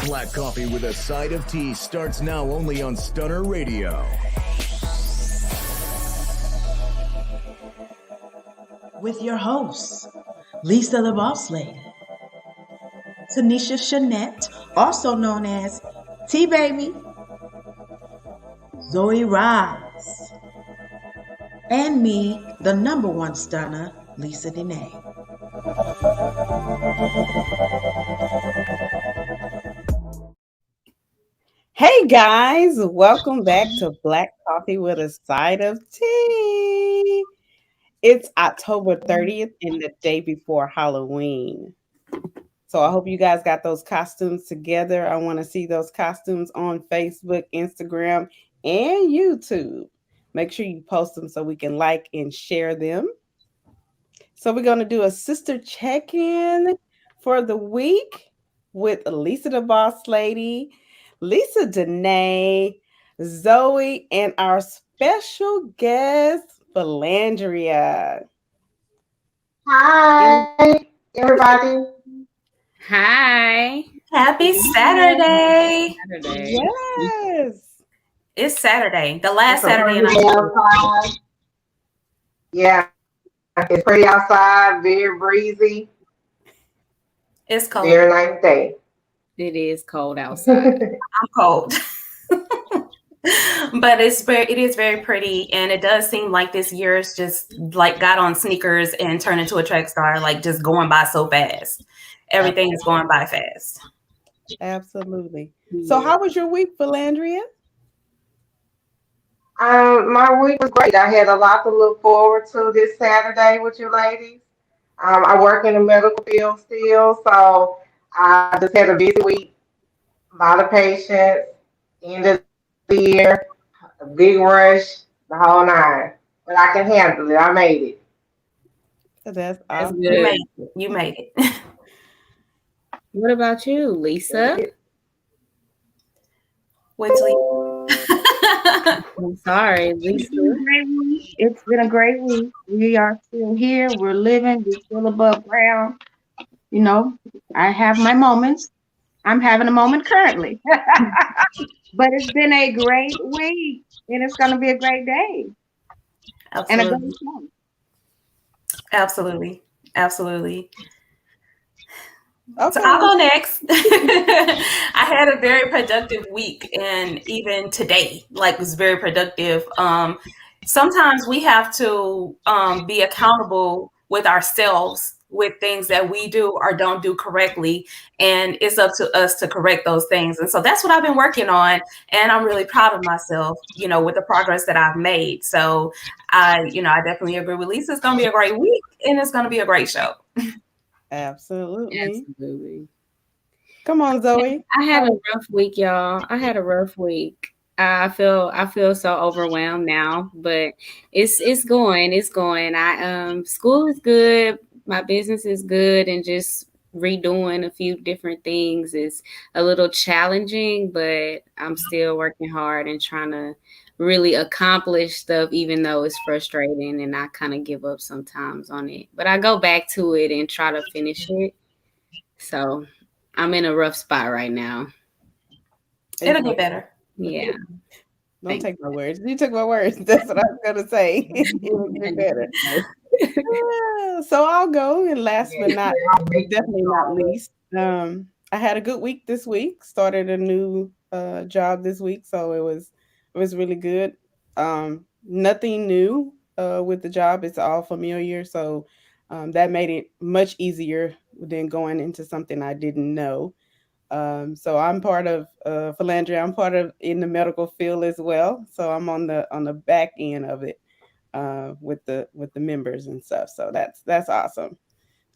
Black Coffee with a Side of Tea starts now only on Stunner Radio. With your hosts, Lysa the Boss Lady, Tanisha Shnette, also known as T-Baby, Zoey Rise, and me, the number one stunner, Lysa Denae. Hey guys, welcome back to Black Coffee with a Side of Tea. It's October 30th and the day before Halloween. So I hope you guys got those costumes together. I want to see those costumes on Facebook, Instagram, and YouTube. Make sure you post them so we can like and share them. So we're going to do a sister check-in for the week with Lysa the Boss Lady, Lysa Denae, Zoey, and our special guest, Philandria. Hi, everybody. Hi. Happy Saturday. Yes. It's Saturday. The last Saturday in October. Yeah. It's pretty outside, very breezy. It's cold. Very nice day. It is cold outside. I'm cold. But it is very pretty, and it does seem like this year's just like got on sneakers and turned into a track star, like just going by so fast. Everything is going by fast. Absolutely. So how was your week, Philandria? My week was great. I had a lot to look forward to this Saturday with you ladies. I work in the medical field still, so I just had a busy week. A lot of patients, end of the year, a big rush, the whole nine. But I can handle it. I made it. That's awesome. You made it. What about you, Lysa? I'm sorry, Lysa. It's been a great week. We are still here. We're living. We're still above ground. You know, I have my moments. I'm having a moment currently. But it's been a great week, and it's going to be a great day. Absolutely. And a great show. Absolutely. Okay. So I'll go next. I had a very productive week, and even today, was very productive. Sometimes we have to be accountable with ourselves with things that we do or don't do correctly, and it's up to us to correct those things. And so that's what I've been working on, and I'm really proud of myself, with the progress that I've made. So I definitely agree with Lysa. It's going to be a great week, and it's going to be a great show. Absolutely. Come on, Zoey. I had a rough week, y'all. I had a rough week. I feel so overwhelmed now, but it's going. School is good. My business is good, and just redoing a few different things is a little challenging, but I'm still working hard and trying to really accomplish stuff, even though it's frustrating and I kind of give up sometimes on it. But I go back to it and try to finish it. So I'm in a rough spot right now. It'll get better. Yeah. Don't take my words. You took my words. That's what I was going to say. It will get better. So I'll go. And last but definitely not least, I had a good week this week. Started a new job this week. So it was really good. Nothing new with the job. It's all familiar. So that made it much easier than going into something I didn't know. So I'm part of Philandria. I'm part of in the medical field as well. So I'm on the back end of it with the members and stuff. So that's awesome.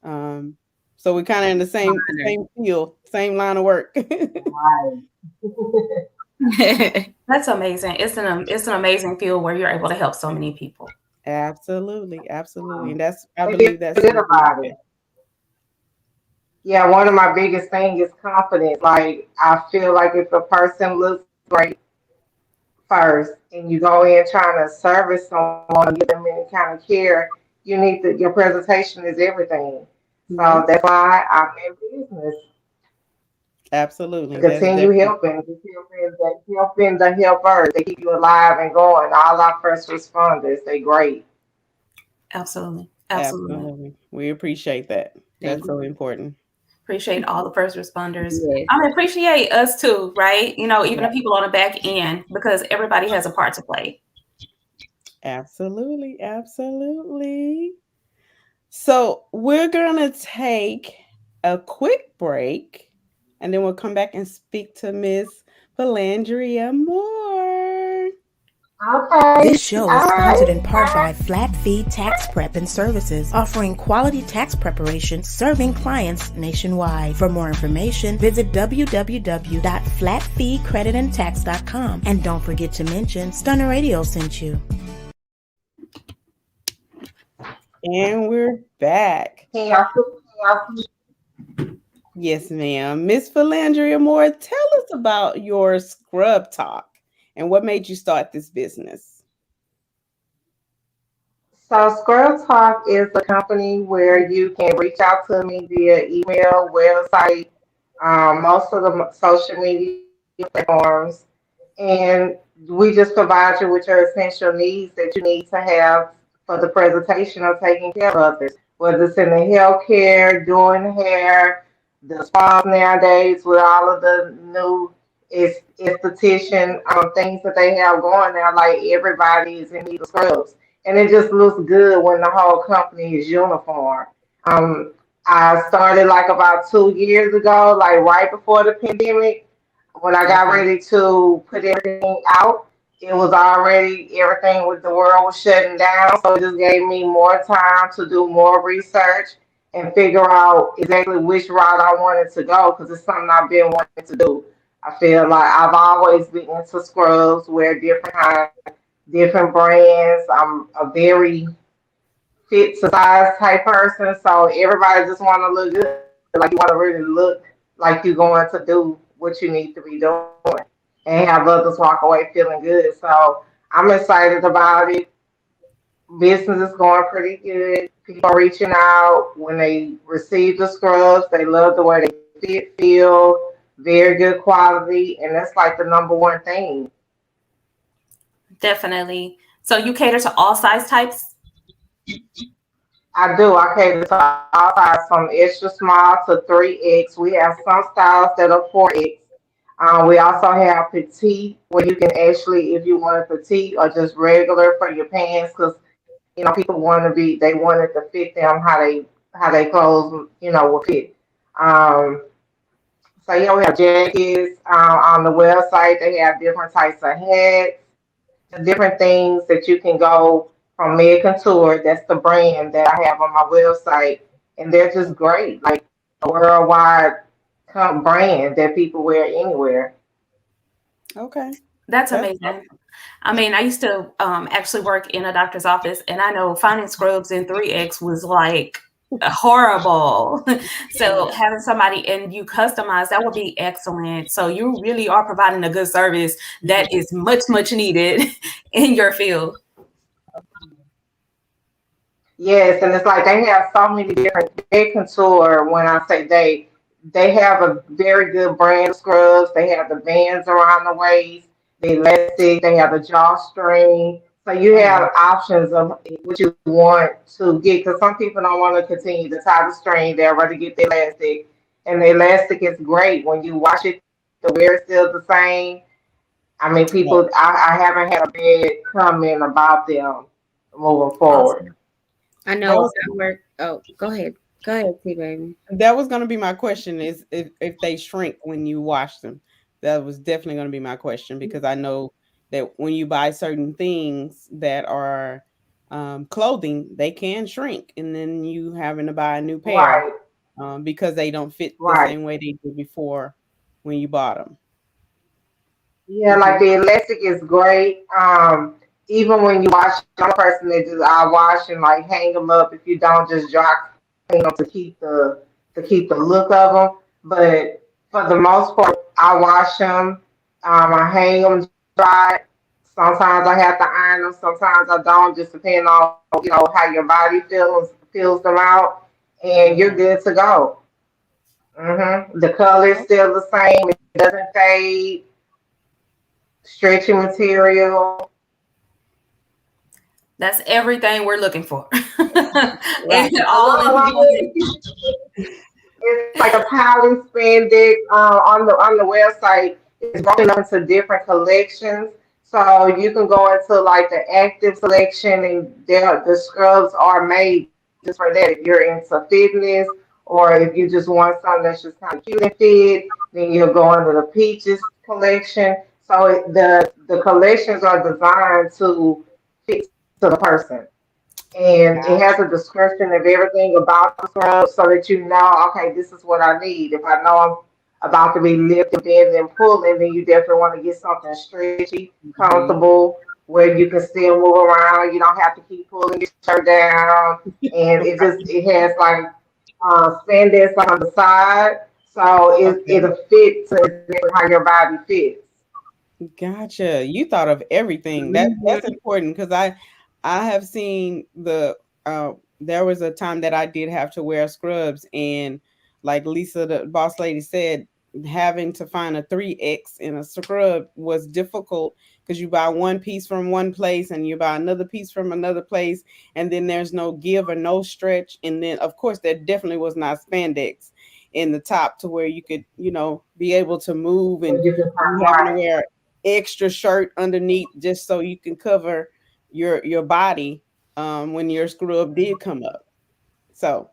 So we're kind of in the same field, same line of work. That's amazing. It's an amazing field where you're able to help so many people. Absolutely. And I believe that's good about it. Yeah, one of my biggest things is confidence. Like, I feel like if a person looks great first and you go in trying to service someone, give them any kind of care, your presentation is everything. So that's why I'm in business. Absolutely. To That's continue definitely helping the helpers. They keep you alive and going. All our first responders, they great. Absolutely. Absolutely. absolutely. We appreciate that. Thank That's you. so important. Appreciate all the first responders. Yes. I mean, appreciate us too, right? Even the people on the back end, because everybody has a part to play. Absolutely. Absolutely. So we're gonna take a quick break and then we'll come back and speak to Miss Philandria more. Okay. This show is All sponsored right. in part by Flat Fee Tax Prep and Services, offering quality tax preparation, serving clients nationwide. For more information, visit www.flatfeecreditandtax.com. And don't forget to mention Stunner Radio sent you. And we're back. Can y'all see? Yes, ma'am. Miss Philandria Moore, tell us about your scrub talk and what made you start this business. So Scrub Talk is a company where you can reach out to me via email, website, most of the social media platforms, and we just provide you with your essential needs that you need to have for the presentation of taking care of others, whether it's in the healthcare, doing hair, the spas nowadays with all of the new esthetician things that they have going now, like everybody is in need of scrubs. And it just looks good when the whole company is uniform. Um, I started like about 2 years ago, like right before the pandemic. When I got Okay. ready to put everything out, it was already everything with the world was shutting down. So it just gave me more time to do more research and figure out exactly which route I wanted to go because it's something I've been wanting to do. I feel like I've always been into scrubs, wear different kinds, different brands. I'm a very fit to size type person, so everybody just want to look good. Like you want to really look like you're going to do what you need to be doing and have others walk away feeling good. So I'm excited about it. Business is going pretty good. People are reaching out when they receive the scrubs. They love the way they fit, feel, very good quality, and that's like the number one thing. Definitely. So you cater to all size types? I do. I cater to all sizes from extra small to 3X. We have some styles that are 4X. We also have petite, where you can actually, if you want a petite or just regular for your pants, because people they want it to fit them how they clothes will fit. Um, so yeah, we have jackets on the website. They have different types of hats, different things that you can go from Med Couture. That's the brand that I have on my website, and they're just great, like a worldwide brand that people wear anywhere. Okay. That's That's amazing. I mean, I used to actually work in a doctor's office, and I know finding scrubs in 3X was like horrible. So having somebody and you customize, that would be excellent. So you really are providing a good service that is much, much needed in your field. Yes, and it's like they have so many different. They Couture, when I say they have a very good brand of scrubs. They have the bands around the waist, the elastic. They have the drawstring. So you have options of what you want to get. Because some people don't want to continue to tie the string. They'd rather get the elastic, and the elastic is great when you wash it. The wear is still the same. I mean, right. people. I haven't had a bad comment about them moving forward. Awesome. I That know was I work. Oh, go ahead. Go ahead, T baby. that was gonna be my question is if they shrink when you wash them. That was definitely gonna be my question because I know that when you buy certain things that are clothing, they can shrink, and then you having to buy a new pair Right, because they don't fit the right. same way they did before when you bought them. Yeah, like Hmm. the elastic is great. Even when you wash, I'm a person that just I wash and like hang them up. If you don't just dry clean them to keep the look of them. But for the most part, I wash them. I hang them dry. Sometimes I have to iron them. Sometimes I don't. Just depending on how your body feels them out, and you're Okay. good to go. The color is still the same. It doesn't fade. Stretchy material. That's everything we're looking for. Right. And all in It's like a poly spandex on the website. It's broken up into different collections. So you can go into like the active selection, and the scrubs are made just for that. If you're into fitness, or if you just want something that's just kind of cute and fit, then you'll go into the peaches collection. So the collections are designed to fit to the person, and it has a description of everything about the scrub so that you know, okay, this is what I need. If I know I'm about to be lifting, bending, and pulling, then you definitely want to get something stretchy, comfortable, where you can still move around. You don't have to keep pulling your shirt down, and it has like spandex on the side, so it'll fit to exactly how your body fits. Gotcha. You thought of everything. That's important because I have seen there was a time that I did have to wear scrubs, and like Lisa, the boss lady, said, having to find a 3X in a scrub was difficult because you buy one piece from one place and you buy another piece from another place, and then there's no give or no stretch. And then of course there definitely was not spandex in the top to where you could, be able to move, and You can you having to wear extra shirt underneath just so you can cover your body when your scrub did come up. So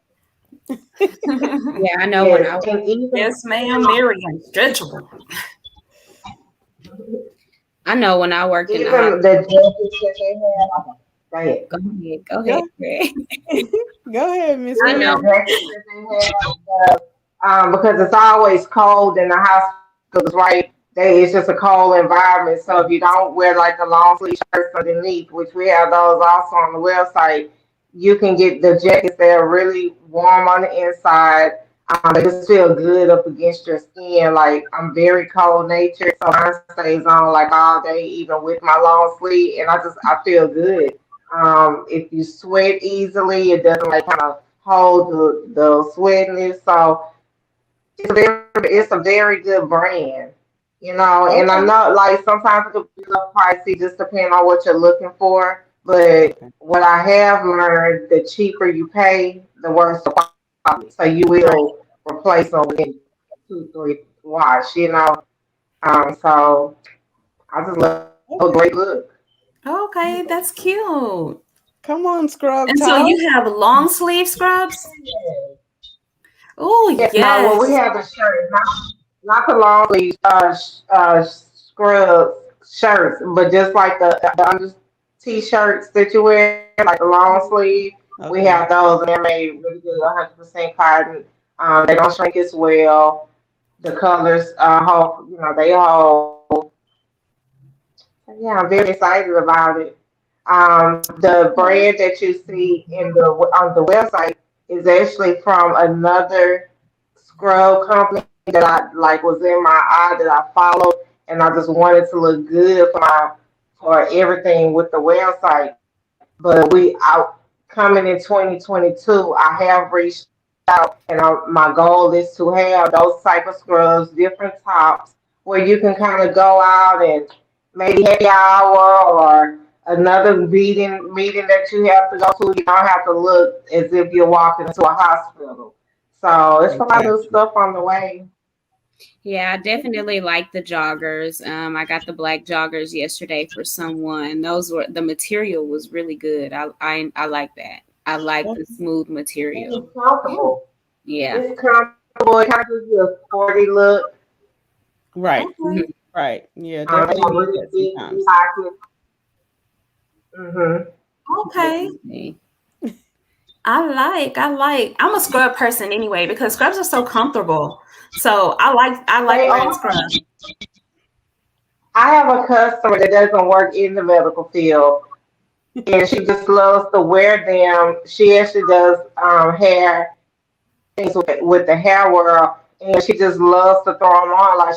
Yeah, I know when I and even yes, ma'am, very unstretchable. worked in the even hospital. the jackets that they have. Go ahead. Go ahead, Greg. go ahead, Miss I Williams. know. The jackets that they have, because it's always cold in the hospitals, right? It's just a cold environment. So if you don't wear like the long sleeve shirts underneath, which we have those also on the website, you can get the jackets that are really warm on the inside. They just feel good up against your skin. Like I'm very cold natured, so mine stays on like all day, even with my long sleeve, and I feel good. If you sweat easily, it doesn't like kind of hold the sweatness. So it's a very good brand, and I Okay. know like sometimes it can be a little pricey just depending on what you're looking for. But what I have learned, the cheaper you pay, the worse the quality. So you Right. will replace them within 2, 3 wash. So I just love a Okay. great look. Okay, that's cute. Come on, Scrub And so Top. you have long sleeve scrubs? Oh, Yeah, no, well, we yes. have the shirt, not the long sleeve scrub shirts, but just like the under t-shirts that you wear, like the long sleeve. We Okay. have those, and they're made really good, 100% cotton. They don't shrink as well. The colors hold, they hold. Yeah, I'm very excited about it. The brand that you see on the website is actually from another scrub company that I like was in my eye that I followed, and I just wanted to look good for everything with the website. But we out coming in 2022. I have reached out, and my goal is to have those type of scrubs, different tops, where you can kind of go out and maybe happy hour or another meeting that you have to go to. You don't have to look as if you're walking into a hospital. So it's a lot of Exactly. stuff on the way. Yeah, I definitely like the joggers. I got the black joggers yesterday for someone. The material was really good. I like that. I like the smooth And material. it's comfortable. Yeah. It's comfortable. It kind of gives you a sporty look. Right. Okay. Right. Yeah, They definitely have need really that big sometimes. pockets. Mm-hmm. Okay. Definitely. I'm a scrub person anyway because scrubs are so comfortable. So I like They wearing are. scrubs. I have a customer that doesn't work in the medical field, and she just loves to wear them. She actually does hair things with the hair world, and she just loves to throw them on. Like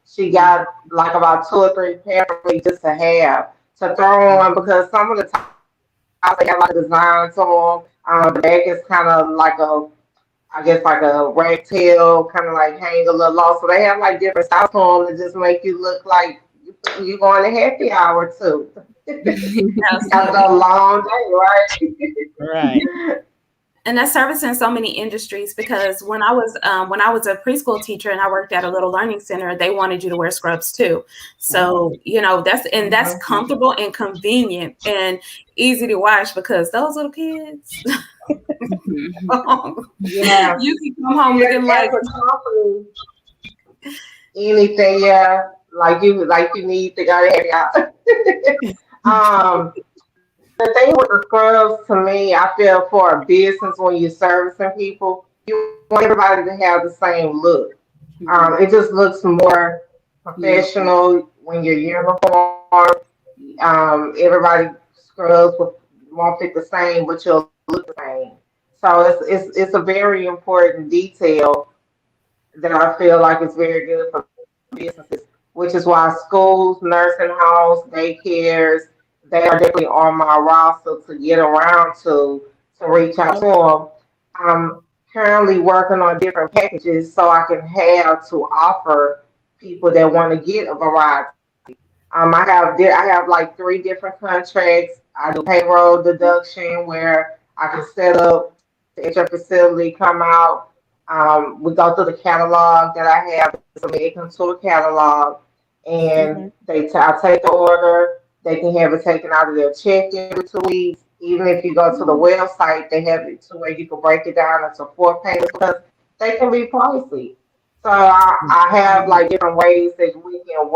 she got like about 2 or 3 pairs for me just to have to throw on because some of the times they have like a design to them. The back is kind of like a I guess like a rag tail, kind of like hang a little low. So they have like different styles on them to just make you look like you're going to happy hour too. After a long day, Right. right? And that's servicing so many industries, because when I was a preschool teacher and I worked at a little learning center, they wanted you to wear scrubs too. So that's comfortable and convenient and easy to wash, because those little kids, Yeah. you can come home looking like As a company, anything, yeah, like you need to go ahead out. um, the thing with the scrubs, to me, I feel for a business when you're servicing people, you want everybody to have the same look. It just looks more professional when you're uniform. Everybody scrubs won't fit the same, but you'll look the same. So it's a very important detail that I feel like is very good for businesses, which is why schools, nursing homes, daycares, they are definitely on my roster to get around to reach out to them. I'm currently working on different packages so I can have to offer people that want to get a variety. I have like three different contracts. I do payroll deduction where I can set up at your facility, come out. We go through the catalog that I have, submit it into a catalog, and Okay. I take the order. They can have it taken out of their check every 2 weeks. Even if you go to the website, they have it to where you can break it down into four payments because they can be pricey. So I have like different ways that we can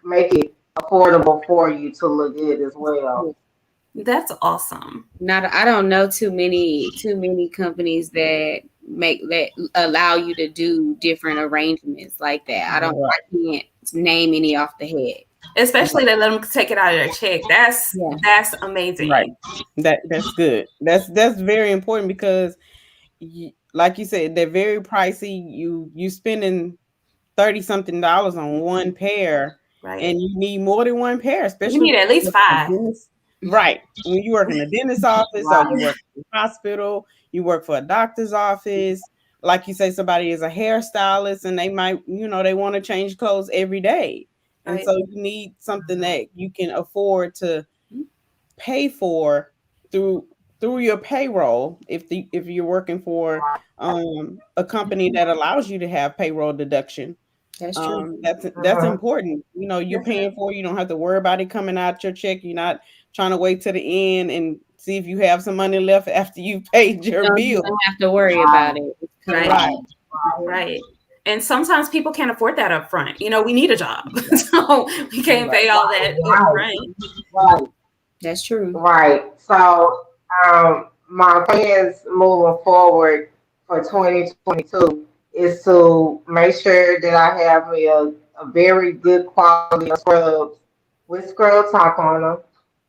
make it affordable for you to look good as well. that's awesome. I don't know too many companies that allow you to do different arrangements like that. I can't name any off the head. Especially they let them take it out of their check. That's Yeah. that's amazing. Right. That's good. That's very important because like you said, they're very pricey. You spending 30 something dollars on one pair, Right. and you need more than one pair, You especially need at least when you work in 5. a dentist. Right. When you work in a dentist office or you Right. work in a hospital, you work for a doctor's office, like you say, somebody is a hairstylist and they might, they want to change clothes every day. And Right. so you need something that you can afford to pay for through your payroll if you're working for a company that allows you to have payroll deduction. That's true. That's Mhm. important. You're paying for it. You don't have to worry about it coming out your check. You're not trying to wait to the end and see if you have some money left after you paid your You bill. don't have to worry about it. It's coming Right. out. Right. And sometimes people can't afford that up front. We need a job. So we can't pay all that up Right. front. Right. That's true. Right. So, my plans moving forward for 2022 is to make sure that I have me a very good quality of scrubs with scrub top on them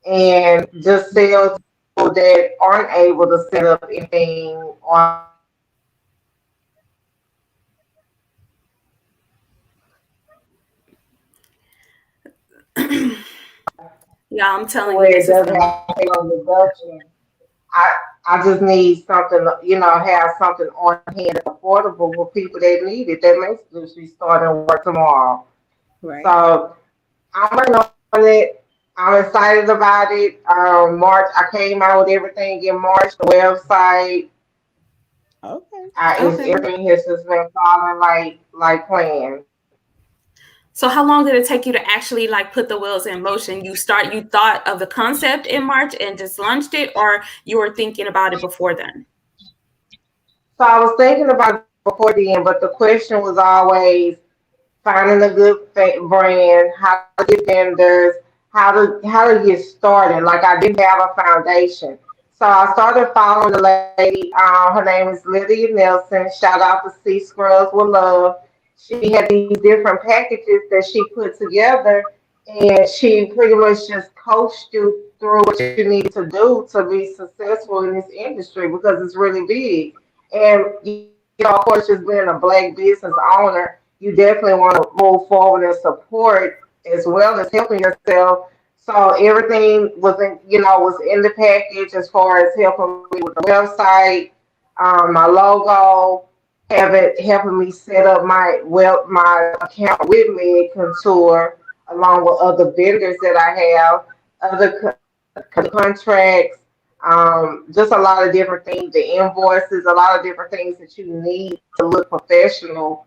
and just sell to people that aren't able to set up anything on Yeah, I'm telling you, where it this is doesn't have to pay on deduction. I I just need something, have something on hand that's affordable for people that need it. That makes literally starting work tomorrow. Right. So I'm working on it. I'm excited about it. March, I came out with everything in March. The website, Okay. okay. everything has just been falling like planned. So how long did it take you to actually like put the wheels in motion? You thought of the concept in March and just launched it, or you were thinking about it before then? So I was thinking about it before the end, but the question was always finding a good brand, how to get vendors, how to get started. Like I didn't have a foundation, so I started following the lady. Her name is Lydia Nelson. Shout out to C Scrubs with Love. She had these different packages that she put together, and she pretty much just coached you through what you need to do to be successful in this industry because it's really big. And of course, just being a black business owner, you definitely want to move forward and support as well as helping yourself. So everything was in the package as far as helping me with the website, My logo, helping me set up my account with me Contour, along with other vendors that I have, contracts, just a lot of different things, the invoices, a lot of different things that you need to look professional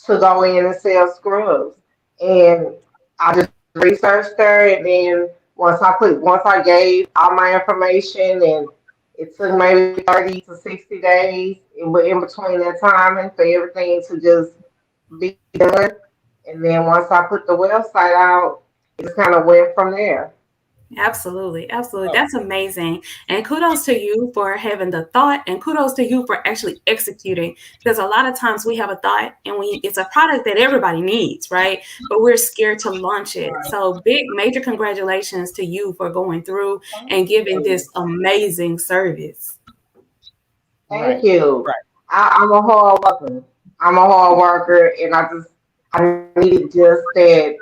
to go in and sell scrubs. And I just researched her, and then once I gave all my information, and it took maybe 30 to 60 days in between that time and for everything to just be done. And then once I put the website out, it just kind of went from there. Absolutely. Absolutely. That's amazing. And kudos to you for having the thought, and kudos to you for actually executing, because a lot of times we have a thought and it's a product that everybody needs, right? But we're scared to launch it. So major congratulations to you for going through and giving this amazing service. Thank you. I'm a hard worker. And I needed just that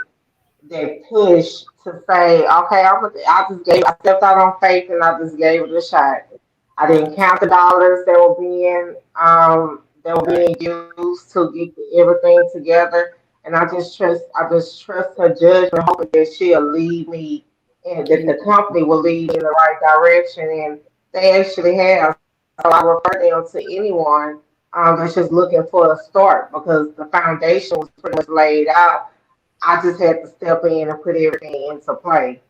push to say, okay, I stepped out on faith and I just gave it a shot. I didn't count the dollars that were being used to get everything together, and I just trust her judgment, hoping that she'll lead me and that the company will lead in the right direction, and they actually have. So I refer them to anyone that's just looking for a start because the foundation was pretty much laid out. I just had to step in and put everything into play.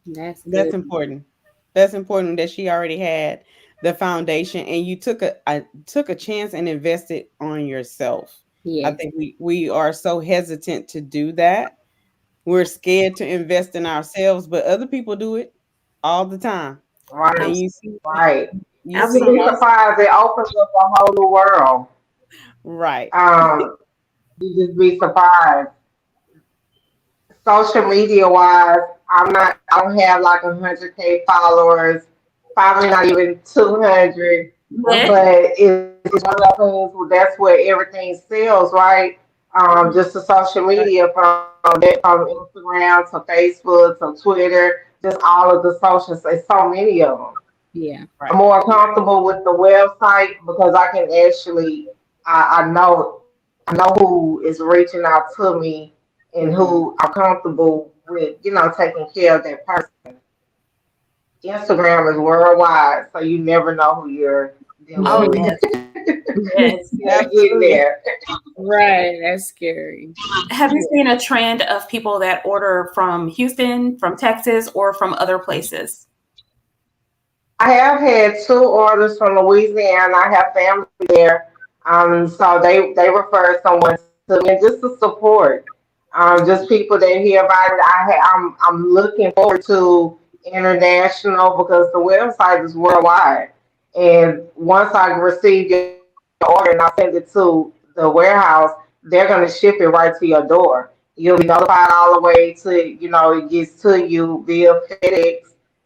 That's important. That's important that she already had the foundation, and you took a chance and invested on yourself. Yeah. I think we are so hesitant to do that. We're scared to invest in ourselves, but other people do it all the time. Right, And you see, right. you You'd see, be surprised. It opens up a whole new world. right. You just be surprised. Social media wise, I don't have like 100K followers, probably not even 200, Yeah. but it's one of those things. That's where everything sells, right? Just the social media from Instagram to Facebook to Twitter, just all of the socials. There's so many of them. Yeah. I'm more comfortable with the website because I can actually I know who is reaching out to me and who I'm comfortable with, taking care of that person. Instagram is worldwide, so you never know who you're dealing Oh, with. yes. Yes. In there. Right. That's scary. Have you seen a trend of people that order from Houston, from Texas, or from other places? I have had 2 orders from Louisiana. I have family there. So they refer someone to me just to support. Just people that hear about it. I'm looking forward to international because the website is worldwide. And once I receive your order and I send it to the warehouse, they're gonna ship it right to your door. You'll be notified all the way to, it gets to you via FedEx.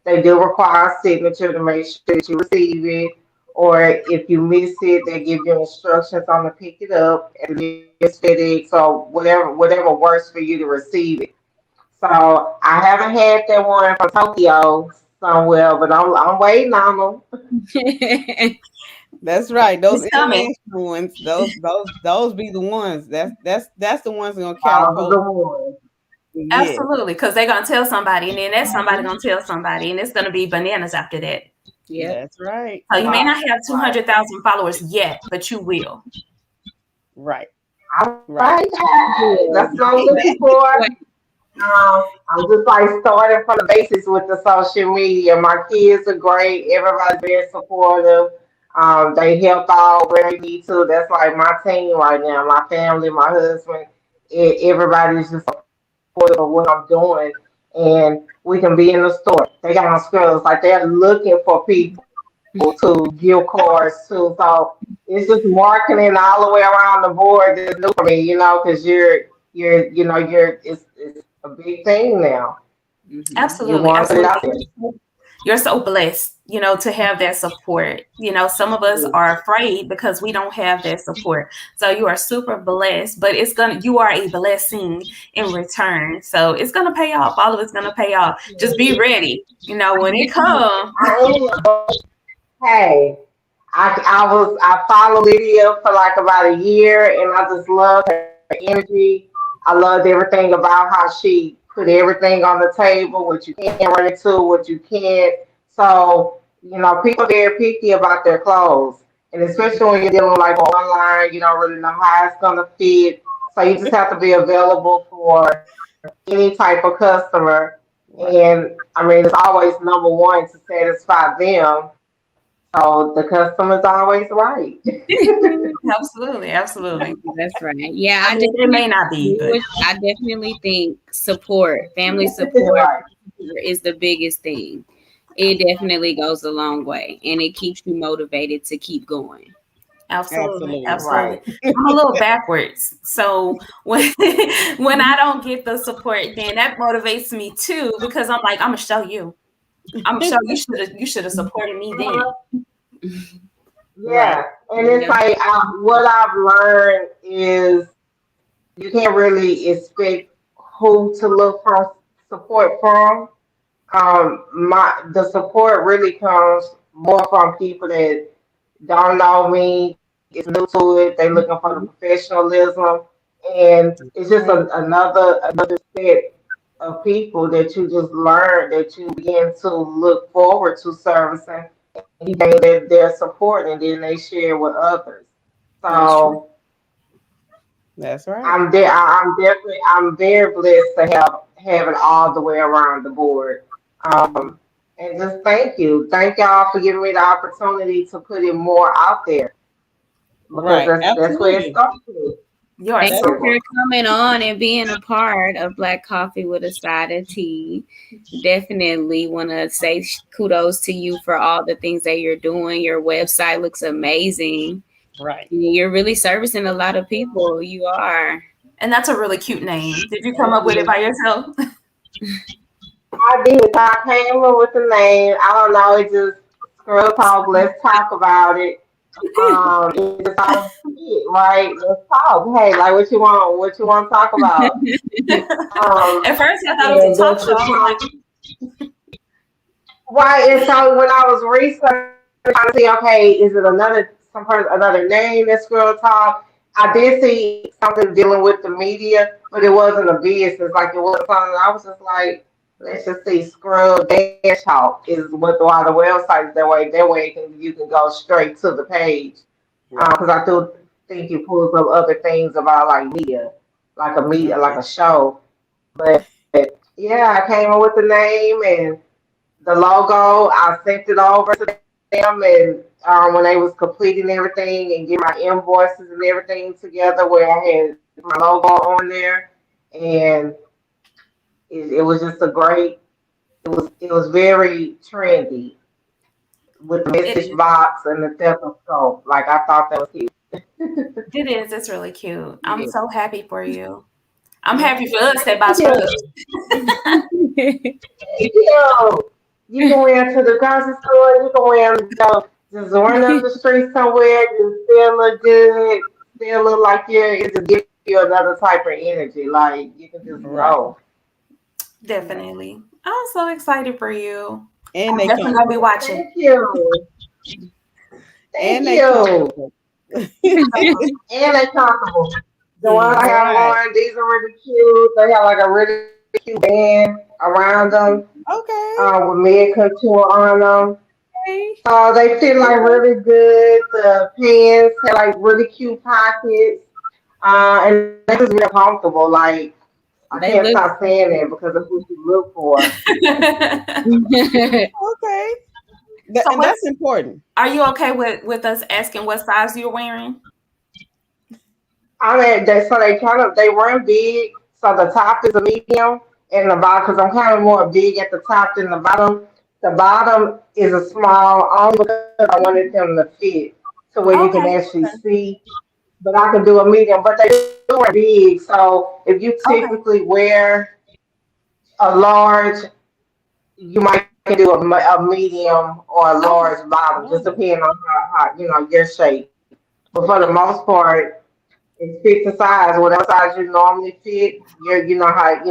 They do require a signature to make sure that you receive it. Or if you miss it, they give you instructions on to pick it up and it's FedEx or whatever works for you to receive it. So I haven't had that one from Tokyo somewhere, but I'm waiting on them. That's right. Those It's coming. international ones, those be the ones. That's the ones that gonna All catapult. the ones. Yeah, Absolutely, because they're gonna tell somebody, and then that somebody gonna tell somebody, and it's gonna be bananas after that. Yeah. that's right. So you may not have 200,000 followers yet, but you will. Right. All Right. right. That's what I'm looking for. I'm just like starting from the basics with the social media. My kids are great. Everybody's very supportive. They help out where they need to. That's like my team right now. My family, my husband, everybody's just supportive of what I'm doing. And we can be in the store. They got on scrubs like they're looking for people to give cards to. So it's just marketing all the way around the board. That's new for me, because it's a big thing now. You Absolutely, want to put it out absolutely. there. You're so blessed, to have that support. Some of us are afraid because we don't have that support. So you are super blessed, but you are a blessing in return. So it's gonna pay off. All of it's gonna pay off. Just be ready. When it comes. Hey, I followed Lydia for like about a year, and I just love her energy. I loved everything about how she put everything on the table, what you can run into, what you can't. So, people are very picky about their clothes. And especially when you're dealing like online, you don't really know how it's gonna fit. So you just have to be available for any type of customer. Right. And I mean, it's always number one to satisfy them. So the customer's always right. Absolutely, absolutely. That's right. Yeah, I mean, it may not be, but I definitely think support, family support Right. is the biggest thing. It definitely goes a long way and it keeps you motivated to keep going. absolutely, Absolutely. absolutely. Right. I'm a little backwards, so when when I don't get the support, then that motivates me too because I'm like, I'm gonna show you. I'm sure you should have supported me then. Right. Yeah. And it's Yeah. like what I've learned is you can't really expect who to look for support from. The support really comes more from people that don't know me, is new to it. They looking for the professionalism, and it's just Right. another set of people that you just learn that you begin to look forward to servicing, and you gain their support, and then they share with others. That's true. So That's right. I'm there. I'm very blessed to have it all the way around the board. Um, and just thank y'all for giving me the opportunity to put it more out there because Right. that's where it Absolutely. started. You are Thank That's you so for right. welcome. coming on and being a part of Black Coffee with a Side of Tea. Definitely want to say kudos to you for all the things that you're doing. Your website looks amazing. Right. You're really servicing a lot of people. You are. And that's a really cute name. Did you come Thank up with it you. by yourself? I did. I came up with the name. I don't know. It just scrub talk. Let's talk about it. It just all fit, right? Let's talk. Hey, like what you want? What you want to talk about? At first, I thought it was And a talk that's show. the I was like, talk. Right, and so when I was researching, trying to see, okay, is it another name that's Girl Talk? I did see something dealing with the media, but it wasn't a business. Like it was something. I was just like, let's just see, Scrub Dash Talk is what all the websites that way. That way, you can go straight to the page. Right. Because I do think you pulls up other things about like media, like Okay. a show. But yeah, I came up with the name and the logo. I sent it over to them, and when they was completing everything and getting my invoices and everything together, where I had my logo on there, and it was just a great. It was very trendy with the it message is. box and the stethoscope. Like I thought that was cute. It is. It's really cute. I'm Yeah. so happy for you. I'm Yeah. happy for us that buy Thank scrubs. you. Thank you. You can wear to the grocery store. You can wear them, just run up the street somewhere. You still look good. Still look like it just gives you another type of energy. Like you can just Right. go. Right. Definitely. I'm so excited for you. And I'm they definitely gonna be comfortable. watching. Thank you. Thank And they you. comfortable. And they comfortable. The ones I Yes. have Right. on, these are really cute. They have like a really cute band around them Okay. with mid couture on them. Okay. They fit like Okay. really good. The pants have like really cute pockets. And they just real comfortable. Like I They can't look. stop saying that because that's what you look for. Okay. So And that's important. are you okay with us asking what size you're wearing? I mean, they run big. So the top is a medium, and the bottom because I'm kind of more big at the top than the bottom. The bottom is a small, only because I wanted them to fit to where you can Okay. actually see. But I can do a medium, but they do run big. So if you Okay. typically wear a large, you might can do a medium or a Okay. large bottom, just Oh, depending on how your shape. But for the most part, it fits the size. Whatever size you normally fit, you know how it's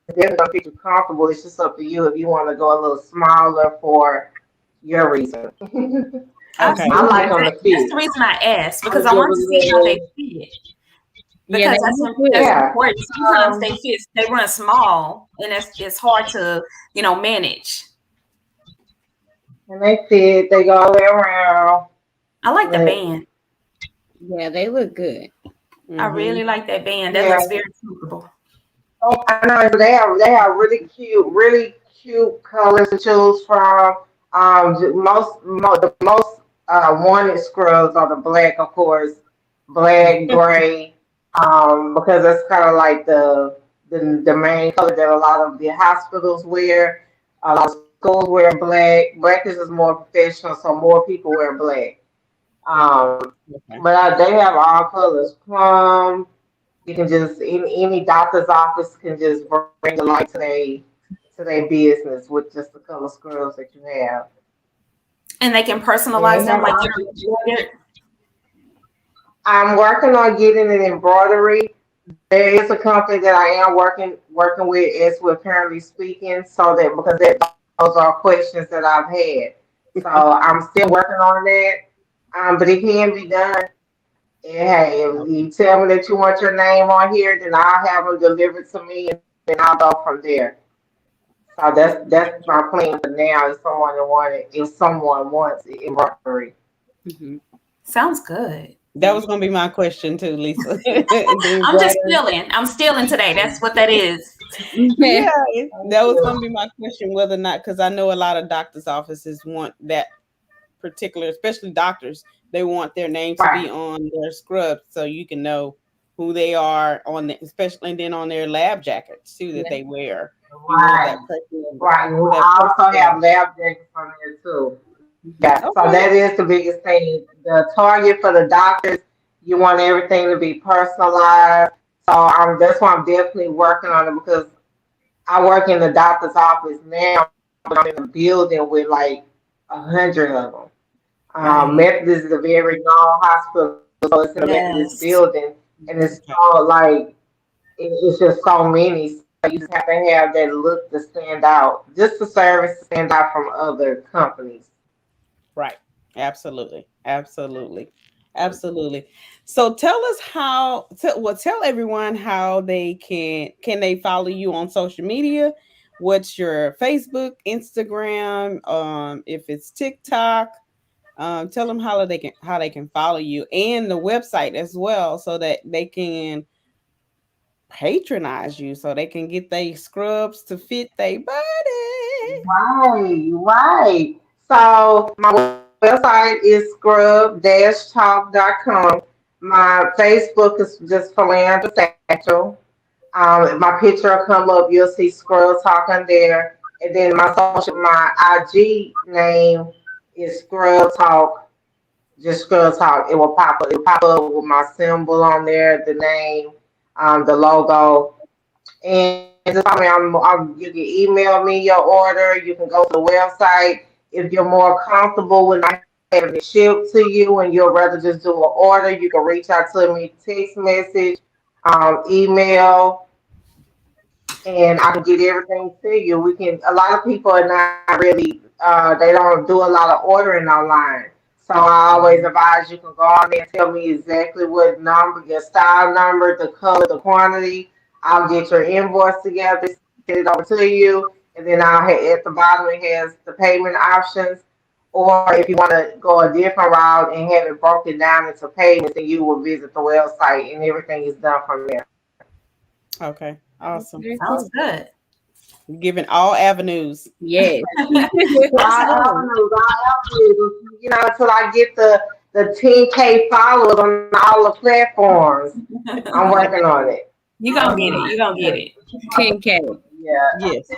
definitely gonna fit you comfortable. It's just up to you if you want to go a little smaller for, your reason. Okay. I like them to That's fit. the reason I asked, because I'll I give want to a see how they little, fit. Yeah, Because they that's look good. that's yeah. important. Sometimes they run small, and it's hard to manage. And they fit. They go all the way around. I like the But band. Yeah, they look good. I really like that band. That yeah, looks very comfortable. oh, I know they have really cute colors to choose from. The most wanted scrubs are the black, of course, black, gray, because that's kind of like the main color that a lot of the hospitals wear. A lot of schools wear black. Black is just more professional, so more people wear black. Um, Okay. but they have all colors. Plum. You can just any doctor's office can just bring the light to their business with just the color scrubs that you have. And they can And they personalize them, have like all. get them embroidered. I'm working on getting an embroidery. There is a company that I am working with as we're currently speaking, so that because those are questions that I've had. So I'm still working on that. But it can be done. And hey, if you tell me that you want your name on here, then I'll have them delivered to me, and then I'll go from there. So that's my plan for now. If someone wants it embroidery. Mhm. Sounds good. That was gonna be my question too, Lisa. The I'm just embroidery. stealing. I'm stealing today. That's what that is. Yeah, Thank that was you. gonna be my question, whether or not, because I know a lot of doctors' offices want that particular, especially doctors, they want their name to Right, be on their scrubs so you can know who they are on the, especially and then on their lab jackets too that Yeah. they wear. You want right, that personal, right. We that also have personal. lab jackets on there too. Mhm. Yeah, so Okay. that is the biggest thing. The target for the doctors, you want everything to be personalized. So that's why I'm definitely working on it because I work in the doctor's office now, but I'm in a building with like 100 of them. Right. Methodist is a very long hospital, so it's in a Methodist Yes. building, and it's Okay. all like it's just so many. So you just have to have that look to stand out, just the service to stand out from other companies. Right. Absolutely. Absolutely. Absolutely. So tell us tell everyone how they can they follow you on social media? What's your Facebook, Instagram, if it's TikTok, tell them how they can follow you and the website as well so that they can patronize you so they can get their scrubs to fit their body. Right, right. So my website is scrub-talk.com. My Facebook is just Philandra Satchel. My picture will come up. You'll see Scrub Talk on there. And then my IG name is Scrub Talk. Just Scrub Talk. It will pop up. It will pop up with my symbol on there, the name, the logo. And just, I mean, you can email me your order. You can go to the website. If you're more comfortable with not having it shipped to you and you'd rather just do an order, you can reach out to me, text message, email, and I can get everything to you. A lot of people are not really, they don't do a lot of ordering online. So I always advise you can go on there and tell me exactly what number, your style number, the color, the quantity. I'll get your invoice together, send it over to you, and then at the bottom it has the payment options. Or if you want to go a different route and have it broken down into payments, then you will visit the website and everything is done from there. Okay. Awesome. Very Sounds cool. good. You're giving all avenues. Yes. Absolutely. Until I get the 10K followers on all the platforms. I'm working on it. You gonna get it. You gonna get it. 10K. Yeah. Yes.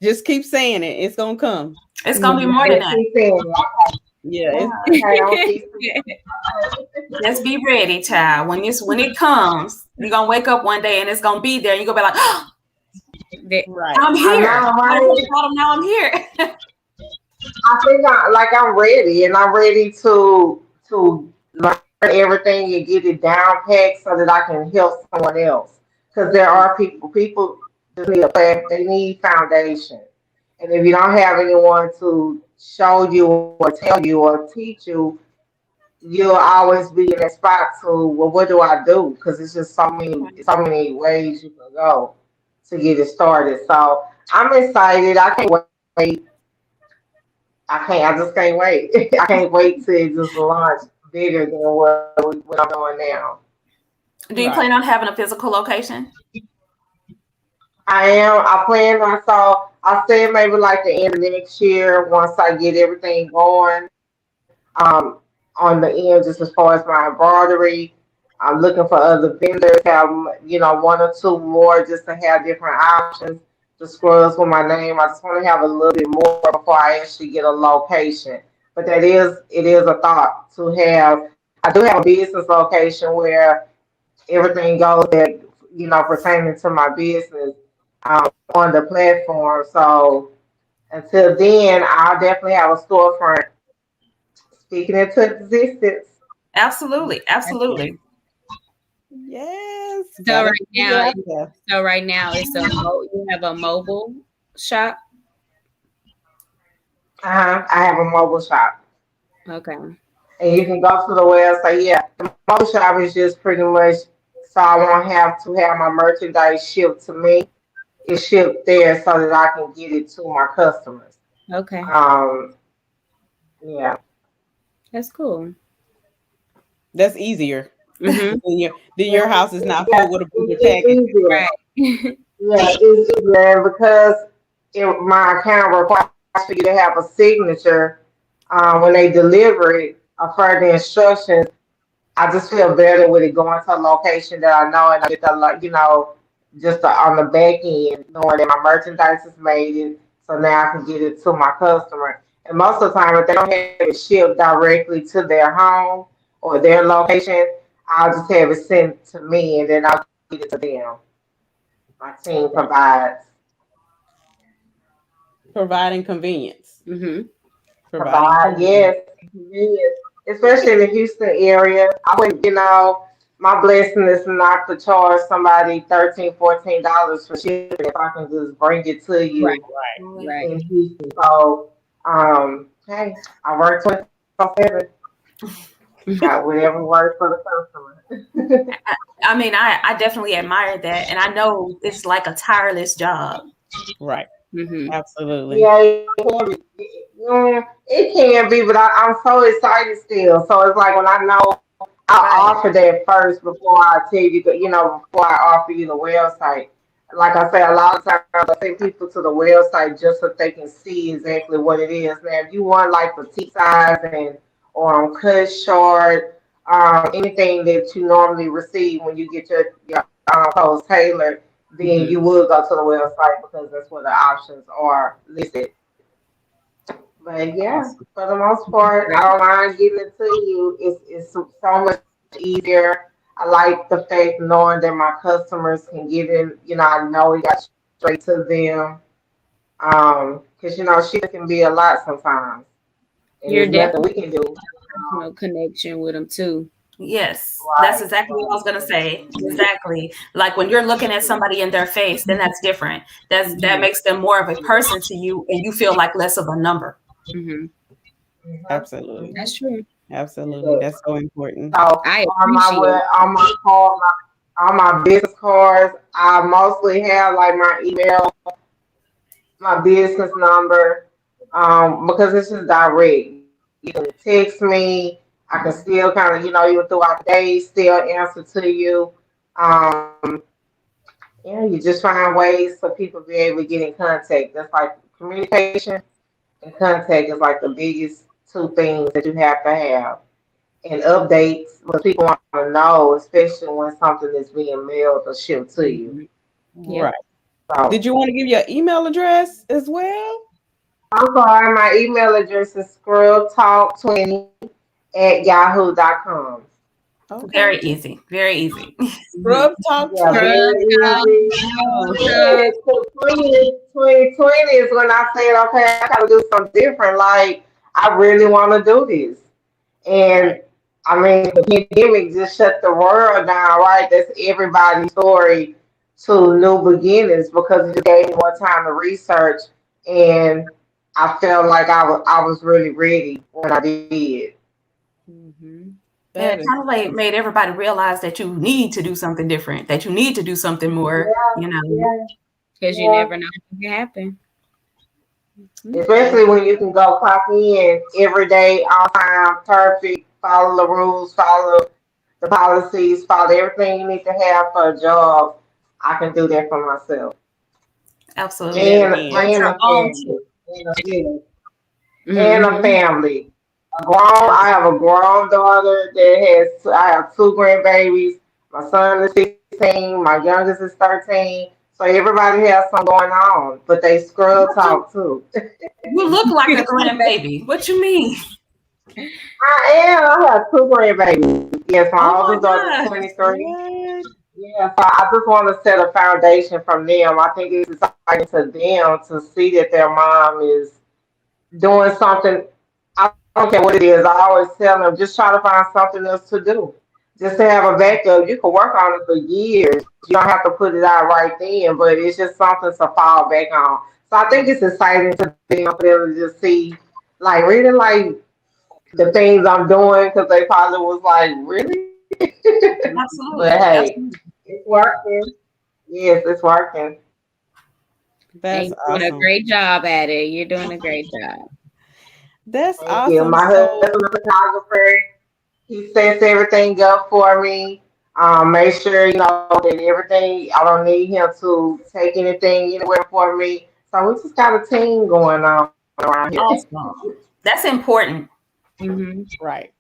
Just keep saying it. It's gonna come. It's gonna be more than Just that. keep saying it. Yeah. Okay, I'm keep Just be ready, child. When it comes, you're gonna wake up one day and it's gonna be there. You're gonna be like, oh, Right. I'm I here. know, I right? just told them now I'm here. I think I'm ready, and I'm ready to learn everything and get it down packed so that I can help someone else. Because there are people just need a plan. They need foundation. And if you don't have anyone to show you or tell you or teach you, you'll always be in that spot to, well, what do I do? Because it's just so many ways you can go to get it started. So I'm excited. I can't wait. I just can't wait. I can't wait to just launch bigger than what I'm doing now. Do you plan on having a physical location? I am. I plan on, so I said maybe like the end of next year once I get everything going. On the end, just as far as my embroidery, I'm looking for other vendors, have one or two more just to have different options. The scrubs with my name. I just want to have a little bit more before I actually get a location. But it is a thought to have. I do have a business location where everything goes that pertaining to my business on the platform. So until then, I'll definitely have a storefront speaking into existence. Absolutely. Yes. So right now, you have a mobile shop. I have a mobile shop. Okay. And you can go to the website. Yeah, the mobile shop is just pretty much so I won't have to have my merchandise shipped to me. It's shipped there so that I can get it to my customers. Okay. Yeah. That's cool. That's easier. Mm-hmm. Your house is not filled with a bunch of packets. Right. Yeah, it's easier because my account requires for you to have a signature when they deliver it, or further instructions. I just feel better with it going to a location that I know, and I get on the back end, knowing that my merchandise is made, so now I can get it to my customer. And most of the time, if they don't have it shipped directly to their home or their location, I'll just have it sent to me, and then I'll get it to them. My team Providing convenience. Mm-hmm. yes, yes, especially in the Houston area. I would, my blessing is not to charge somebody $13, $14 for shipping if I can just bring it to you Right. in Houston. So, hey, I work 24/7. Got whatever works for the customer. I mean, I definitely admire that, and I know it's like a tireless job. Right. Mm-hmm. Absolutely. Yeah, it can be, but I'm so excited still. So it's like when I know I offer that first before I tell you, before I offer you the website. Like I say, a lot of times I send people to the website just so they can see exactly what it is. Now, if you want like petite size or cut short, anything that you normally receive when you get your clothes tailored, then you would go to the website because that's where the options are listed. But yeah, for the most part, I don't mind getting it to you. It's so much easier. I like the fact knowing that my customers can get in. I know it got straight to them. Because shit can be a lot sometimes, and You're there's nothing we definitely can do. no connection with them too. Yes, that's Right. exactly what I was gonna say. Exactly. Like when you're looking at somebody in their face, then that's different. That makes them more of a person to you, and you feel like less of a number. Mm-hmm. Absolutely. That's true. Absolutely. That's so important. So I on my appreciate it. on my business cards, I mostly have like my email, my business number, because it's just direct. You can text me. I can still kind of, even throughout the day, still answer to you. Um, yeah, you just find ways for people to be able to get in contact. That's like communication and contact is like the biggest two things that you have to have. And updates when people want to know, especially when something is being mailed or shipped to you. Yep. Right. So, Did you want to give your email address as well? I'm sorry, my email address is scrubtalk20@yahoo.com. Okay. Very easy. Very easy. Scrub Talk Yeah, very easy. Yeah, 2020 is when I said, okay, I gotta do something different. Like, I really want to do this. And I mean, the pandemic just shut the world down, right? That's everybody's story to new beginnings because it just gave me more time to research and I felt like I was really ready when I did. Mm-hmm. And it kind of like made everybody realize that you need to do something different, that you need to do something more, because you never know what can happen. Especially when you can go clock in every day, on time, perfect, follow the rules, follow the policies, follow everything you need to have for a job. I can do that for myself. Absolutely. And That's a your own family. And a Mm-hmm. family. I have a grown daughter that I have two grandbabies. My son is 16, my youngest is 13. So everybody has something going on, but they scrub talk too. You look like a grandbaby. What you mean? I am. I have two grandbabies. Yes, my Oh oldest daughter is my 23. What? Yeah, so I just want to set a foundation from them. I think it's exciting to them to see that their mom is doing something. I don't care what it is. I always tell them just try to find something else to do. Just to have a backup. You can work on it for years. You don't have to put it out right then, but it's just something to fall back on. So I think it's exciting to them for them to just see, like, really like the things I'm doing because they probably was like, really? But Absolutely. hey, Absolutely. it's working. Yes, it's working. That's And you're doing a awesome. great job at it. You're doing a great job. That's Thank you. awesome. My So, husband, a photographer, he sets everything up for me. Make sure that everything. I don't need him to take anything anywhere for me. So we just got a team going on around here. Awesome. That's important. Mm-hmm. right.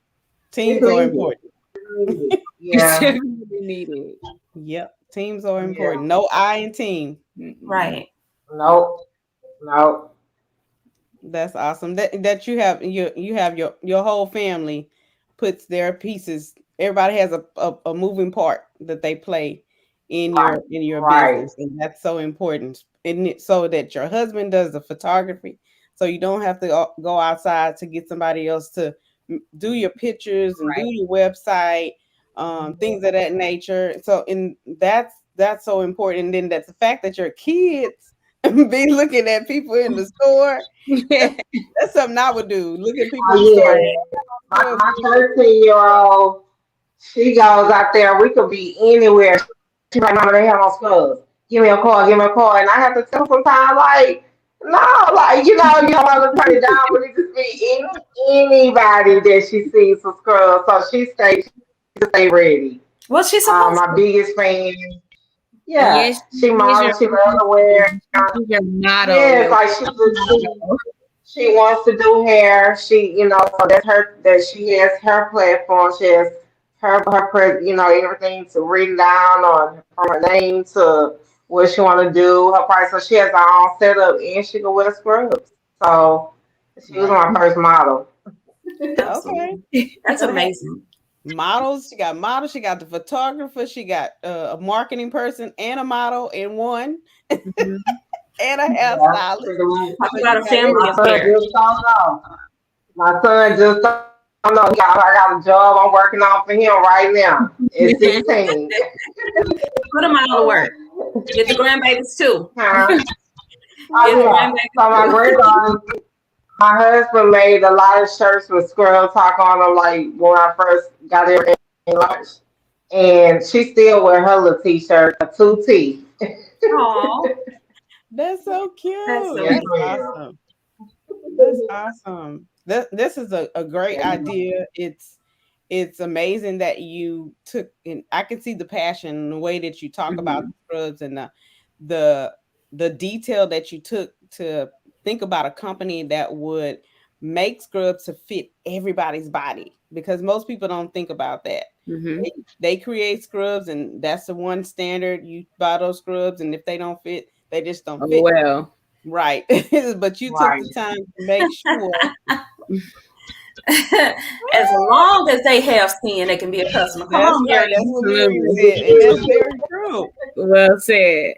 It's Teams are needed. important. It's needed. It's Yeah, definitely needed. Yep. Teams are yeah. important. No I in team. Right. Nope, nope. That's awesome. That you have your whole family puts their pieces. Everybody has a moving part that they play Right, in your right. business, and that's so important. And so that your husband does the photography, so you don't have to go outside to get somebody else to do your pictures and do Right. your website, things of that nature. So, and that's so important. And then that's the fact that your kids be looking at people in the store. That's something I would do. Look at people in the Oh store. yeah. My 13-year-old, she goes out there. We could be anywhere. She's like, Mama, they have on scrubs. Give me a call, give me a call. And I have to tell her sometimes, like, no, like, you don't want to turn it down, but it just be anybody that she sees with scrubs. So she stay ready. What's she supposed My to? biggest fan. Yeah, Yes, she she is your, models, she loves to wear. she's your model. Yeah, it's Your like she wants to do hair. So that's that she has her platform. She has everything to written down on from her name to what she want to do, her price. So she has her own setup and she can wear scrubs. So she was Right. my first model. Okay. Absolutely. That's So hey, amazing. models. She got models. She got the photographer. She got a marketing person and a model in one, Mhm. and a Yeah, hairstylist. pretty much. Talk So about you a got family My son everything. affair. just don't know. My son just don't know. I got a job I'm working on for him right now. It's 16. Put them out of work. Get the grandbabies too. Huh? Right. Oh Get the yeah. grandbabies So my too. granddaughter, my husband made a lot of shirts with squirrel talk on them, like when I first got everything launched. And she still wear her little t-shirt, a 2T. Oh, That's so that's cute. so Yes, That's cute. ma'am. awesome. That's awesome. This is a great Yes, ma'am. idea. It's amazing that you took and I can see the passion and the way that you talk about Mhm. scrubs and the the detail that you took to think about a company that would make scrubs to fit everybody's body because most people don't think about that. Mhm. They create scrubs and that's the one standard. You buy those scrubs and if they don't fit, they just don't Oh fit. well. Right. But you took Right. the time to make sure. As long as they have skin, they can be a customer. Come That's on, right. Mary. That's what Mary Absolutely. said. And that's very true. Well said.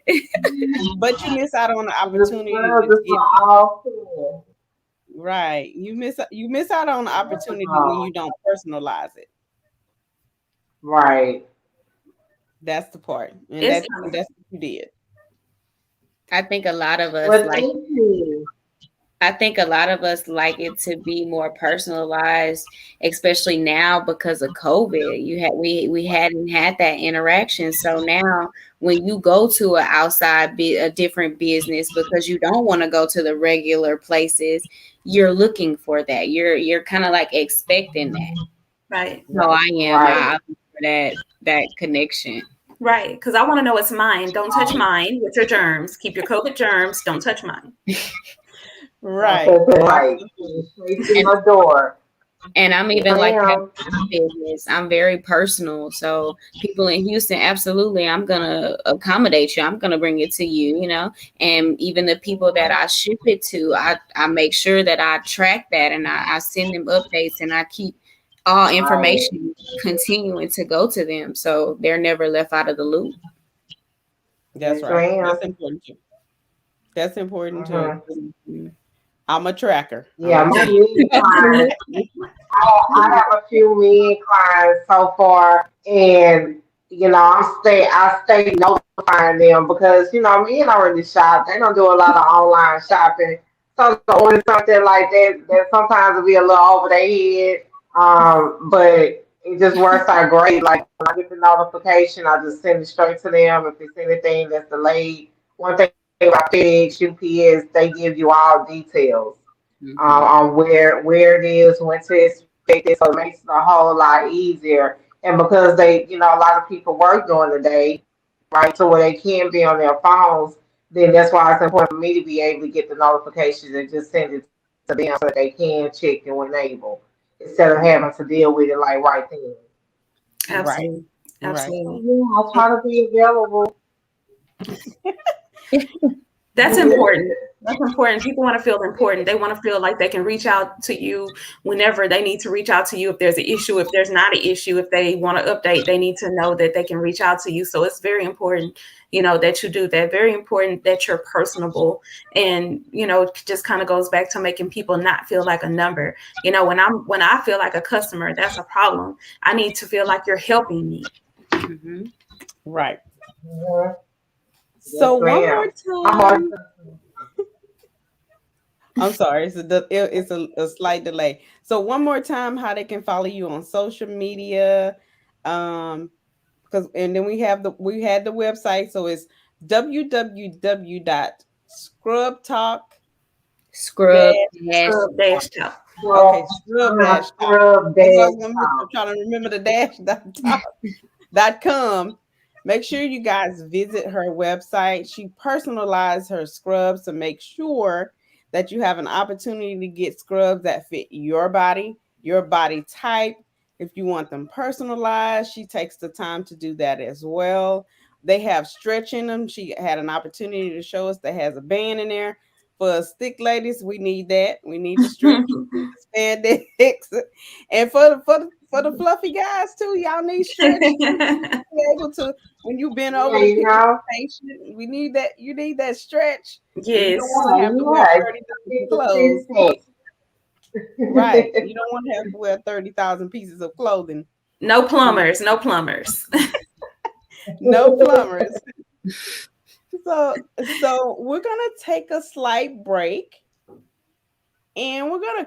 But you miss out on the And the opportunity scrubs to is get for all skin. right. You miss out on the That's the opportunity when you all. don't personalize it. Right. That's the part. And It's that's what you did. I think a lot of us Well, like thank you. I think a lot of us like it to be more personalized, especially now because of COVID. We hadn't had that interaction, so now when you go to a different business because you don't want to go to the regular places, you're looking for that. You're kind of like expecting that. Right. So I am. Right. I look for that connection. Right. Because I want to know it's mine. Don't touch mine with your germs. Keep your COVID germs. Don't touch mine. Right. Right. Straight to my door. And I'm even like that Ma'am. in my business. I'm very personal. So people in Houston, absolutely, I'm gonna accommodate you. I'm gonna bring it to you, And even the people that I ship it to, I make sure that I track that and I send them updates and I keep all information continuing to go to them. So they're never left out of the loop. That's Yes, right. ma'am. That's important too. That's important too. Mm-hmm. I'm a tracker. Yeah, my men clients. I have a few men clients so far, and I stay notifying them because men don't really shop. They don't do a lot of online shopping. So to order something like that sometimes will be a little over their head. But it just works out great. Like when I get the notification, I just send it straight to them. If it's anything that's delayed, one thing about FedEx, UPS, they give you all details on where it is, when to expect it, so it makes it a whole lot easier. And because a lot of people work during the day, right, so where they can be on their phones, then that's why it's important for me to be able to get the notifications and just send it to them so that they can check and when able, instead of having to deal with it like right then. Absolutely. Right. Absolutely. Yeah, I try to be available. That's important. That's important. People want to feel important. They want to feel like they can reach out to you whenever they need to reach out to you. If there's an issue, if there's not an issue, if they want to update, they need to know that they can reach out to you. So it's very important, that you do that. Very important that you're personable. And, it just kind of goes back to making people not feel like a number. When I feel like a customer, that's a problem. I need to feel like you're helping me. Mm-hmm. Right. Mhm. So Yes, one ma'am. more time. I'm sorry, it's a slight delay. So one more time, how they can follow you on social media, because and then we had the website, so it's www.scrubtalk. Scrub Scrub dash talk. Okay, scrub dash talk. Scrub That's what dash I'm trying to remember the dash.com. Make sure you guys visit her website. She personalized her scrubs to make sure that you have an opportunity to get scrubs that fit your body type. If you want them personalized, she takes the time to do that as well. They have stretch in them. She had an opportunity to show us that has a band in there. For us thick ladies, we need that. We need the stretch, spandex, and for the fluffy guys too. Y'all need stretch. Be able to, when you've been over the patient, we need that. You need that stretch. Yes. You don't want to have to wear 30,000 clothes. Right. You don't want to have to wear 30,000 pieces of clothing. No plumbers. No plumbers. No plumbers. So we're gonna take a slight break, and we're gonna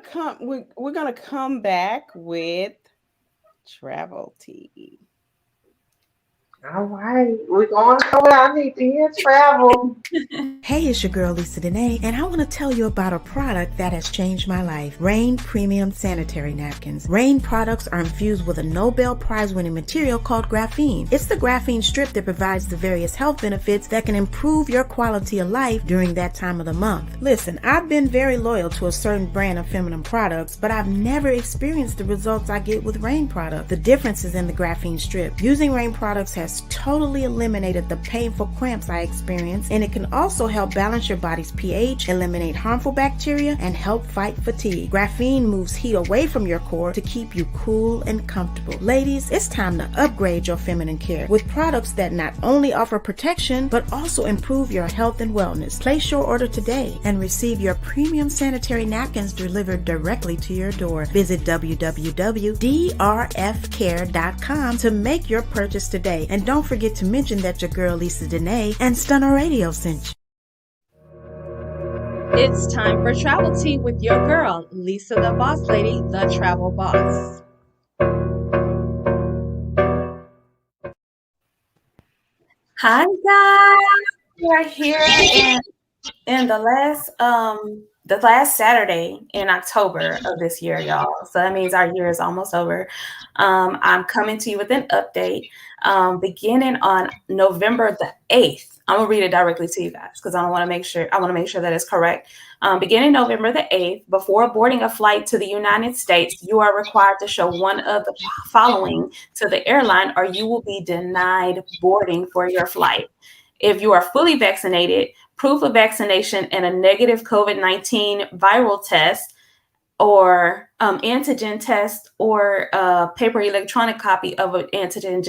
come back with travel tea. All right, we're going somewhere. I need to hear travel. Hey, it's your girl Lysa Denae, and I want to tell you about a product that has changed my life. Rain Premium Sanitary Napkins. Rain products are infused with a Nobel Prize-winning material called graphene. It's the graphene strip that provides the various health benefits that can improve your quality of life during that time of the month. Listen, I've been very loyal to a certain brand of feminine products, but I've never experienced the results I get with Rain products. The difference is in the graphene strip. Using Rain products has totally eliminated the painful cramps I experience, and it can also help balance your body's pH, eliminate harmful bacteria, and help fight fatigue. Graphene moves heat away from your core to keep you cool and comfortable. Ladies, it's time to upgrade your feminine care with products that not only offer protection, but also improve your health and wellness. Place your order today and receive your premium sanitary napkins delivered directly to your door. Visit www.drfcare.com to make your purchase today. And don't forget to mention that your girl Lysa Denae and Stunner Radio sent you. It's time for Travel Tea with your girl, Lysa the Boss Lady, the Travel Boss. Hi guys, we are here in the last Saturday in October of this year, y'all. So that means our year is almost over. I'm coming to you with an update beginning on November the 8th. I'm gonna read it directly to you guys because I want to make sure that it's correct. Beginning November the 8th, before boarding a flight to the United States, you are required to show one of the following to the airline, or you will be denied boarding for your flight. If you are fully vaccinated, proof of vaccination, and a negative COVID-19 viral test or antigen test, or a paper electronic copy of an antigen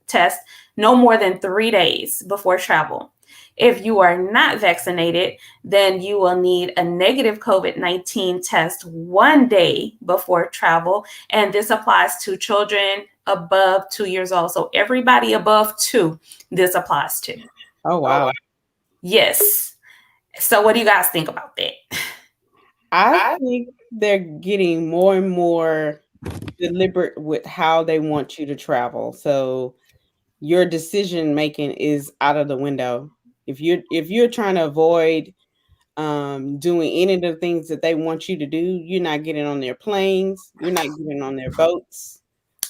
test no more than 3 days before travel. If you are not vaccinated, then you will need a negative COVID-19 test 1 day before travel. And this applies to children above 2 years old. So everybody above 2, this applies to. Oh, wow. Yes. So what do you guys think about that? I think they're getting more and more deliberate with how they want you to travel. So your decision making is out of the window. If you're trying to avoid doing any of the things that they want you to do, you're not getting on their planes, you're not getting on their boats.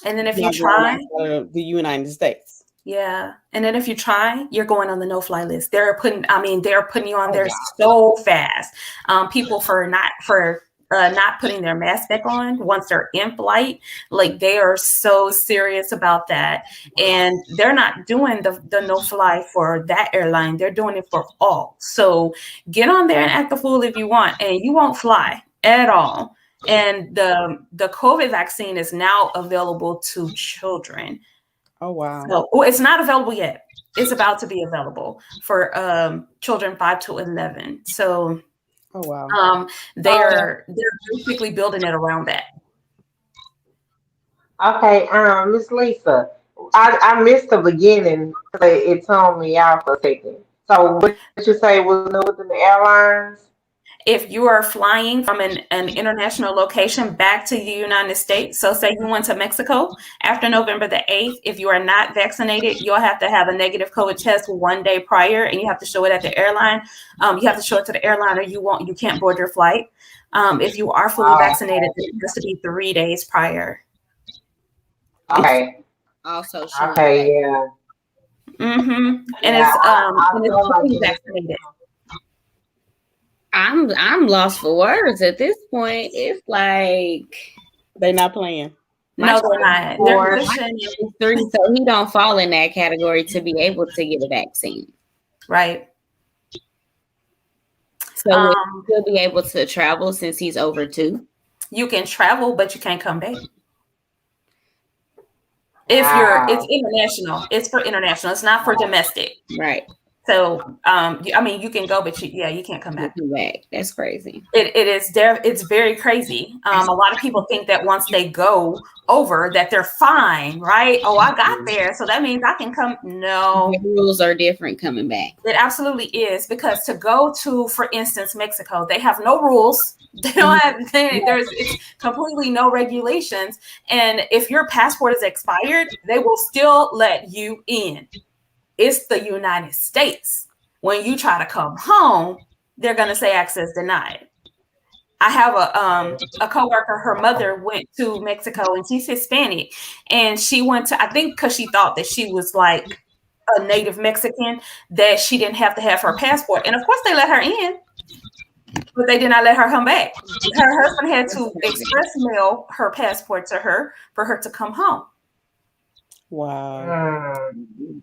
And then if you try the United States. Yeah. And then if you try, you're going on the no-fly list. They're putting you on there so fast. People for not putting their mask back on once they're in flight, like they are so serious about that. And they're not doing the no-fly for that airline. They're doing it for all. So get on there and act the fool if you want, and you won't fly at all. And the COVID vaccine is now available to children. Oh, wow. So it's not available yet. It's about to be available for children 5 to 11. So oh, wow. They're basically building it around that. Okay, Miss Lysa, I missed the beginning. It toned me out for a second. So what did you say was new within the airlines? If you are flying from an international location back to the United States, so say you went to Mexico after November the 8th, if you are not vaccinated, you'll have to have a negative COVID test 1 day prior, and you have to show it at the airline. You have to show it to the airline, or you can't board your flight. If you are fully vaccinated, it has to be 3 days prior. Okay. Also sure. Okay, yeah. Mm-hmm. And it's fully vaccinated. I'm lost for words at this point. It's like they're not playing. No, they're not. They're pushing 3, so he don't fall in that category to be able to get a vaccine. Right. So he'll be able to travel since he's over 2. You can travel, but you can't come back. It's international. It's for international. It's not for domestic. Right. So, you can go, but you can't come back. That's crazy. It's very crazy. A lot of people think that once they go over that they're fine, right? Oh, I got there, so that means I can come. No. The rules are different coming back. It absolutely is, because to go to, for instance, Mexico, they have no rules. They don't have, it's completely no regulations. And if your passport is expired, they will still let you in. It's the United States. When you try to come home, they're going to say access denied. I have a coworker, her mother went to Mexico, and she's Hispanic, and she went to, I think because she thought that she was like a native Mexican, that she didn't have to have her passport. And of course they let her in, but they did not let her come back. Her husband had to express mail her passport to her for her to come home. Wow.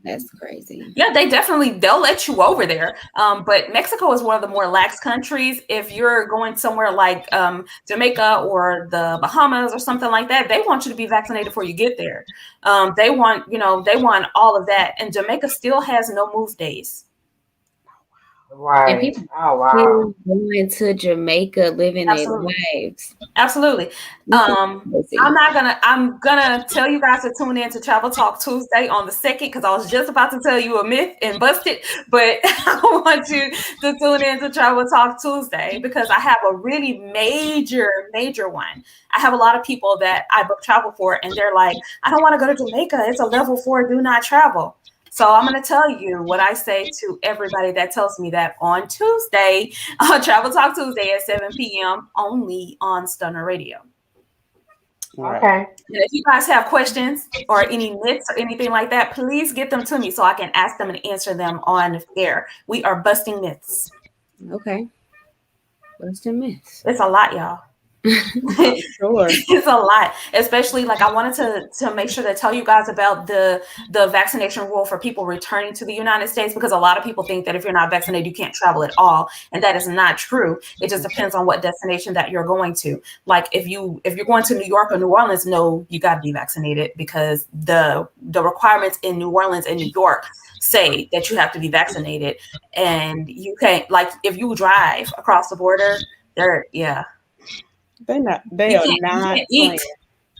That's crazy. Yeah, they'll let you over there. But Mexico is one of the more lax countries. If you're going somewhere like Jamaica or the Bahamas or something like that, they want you to be vaccinated before you get there. They want all of that. And Jamaica still has no move days. And Right. people Oh wow. still going to Jamaica living their Absolutely. lives. Absolutely. This is crazy. I'm gonna tell you guys to tune in to Travel Talk Tuesday on the 2nd, because I was just about to tell you a myth and bust it, but I want you to tune in to Travel Talk Tuesday because I have a really major one. I have a lot of people that I book travel for, and they're like, I don't want to go to Jamaica. It's a level 4 do not travel. So I'm going to tell you what I say to everybody that tells me that on Tuesday, on Travel Talk Tuesday at 7 p.m. only on Stunner Radio. Right. Okay. And if you guys have questions or any myths or anything like that, please get them to me so I can ask them and answer them on air. We are busting myths. Okay. Busting myths. It's a lot, y'all. Sure. It's a lot, especially like I wanted to make sure to tell you guys about the vaccination rule for people returning to the United States, because a lot of people think that if you're not vaccinated you can't travel at all, and that is not true. It just depends on what destination that you're going to. Like if you're going to New York or New Orleans, no, you got to be vaccinated, because the requirements in New Orleans and New York say that you have to be vaccinated, and you can't, like if you drive across the border, They are not you can't playing. eat.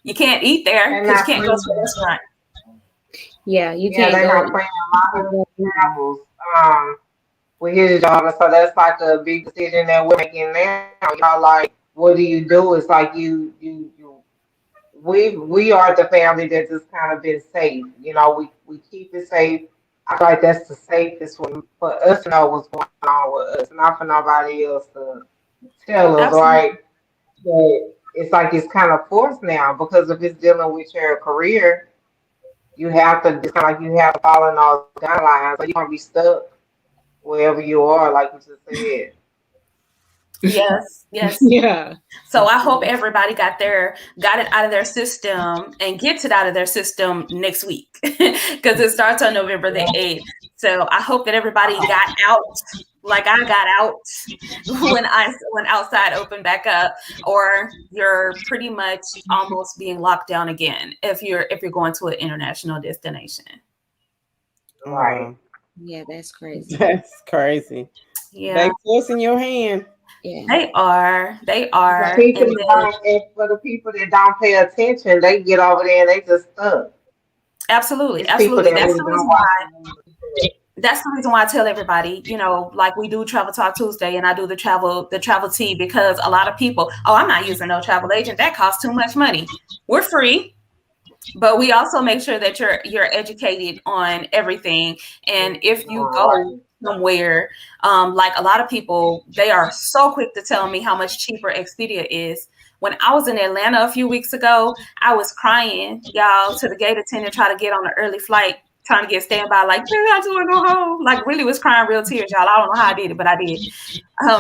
You can't eat there because you can't go to a restaurant. Yeah, you Yeah, can't they're go. not playing a lot of travels with his daughter, so that's like a big decision that we're making now. Y'all, like, what do you do? It's like we are the family that just kind of been safe. You know, we keep it safe. I feel like that's the safest one for us to know what's going on with us, not for nobody else to tell us, Absolutely. right? But it's like it's kind of forced now because if it's dealing with your career, you have to, it's kind of like you have to follow in all the guidelines, or you're gonna be stuck wherever you are, like you just said. Yes, yes. Yeah. So I hope everybody got it out of their system and gets it out of their system next week, because it starts on November the 8th. So I hope that everybody got out like I got out when outside opened back up, or you're pretty much almost being locked down again if you're going to an international destination. Right. Yeah, that's crazy. That's crazy. Yeah, They forcing your hand. Yeah. they are. They For are. people And that then don't, and for the people that don't pay attention, they get over there and they just stuck. absolutely, It's people absolutely. that really don't watch the news. That's the reason why I tell everybody, like we do Travel Talk Tuesday, and I do the travel tea, because a lot of people, oh, I'm not using no travel agent. That costs too much money. We're free, but we also make sure that you're educated on everything. And if you go somewhere, like a lot of people, they are so quick to tell me how much cheaper Expedia is. When I was in Atlanta a few weeks ago, I was crying, y'all, to the gate attendant trying to get on an early flight, trying to get standby, like, baby, I just want to go home. Like, really was crying real tears, y'all. I don't know how I did it, but I did.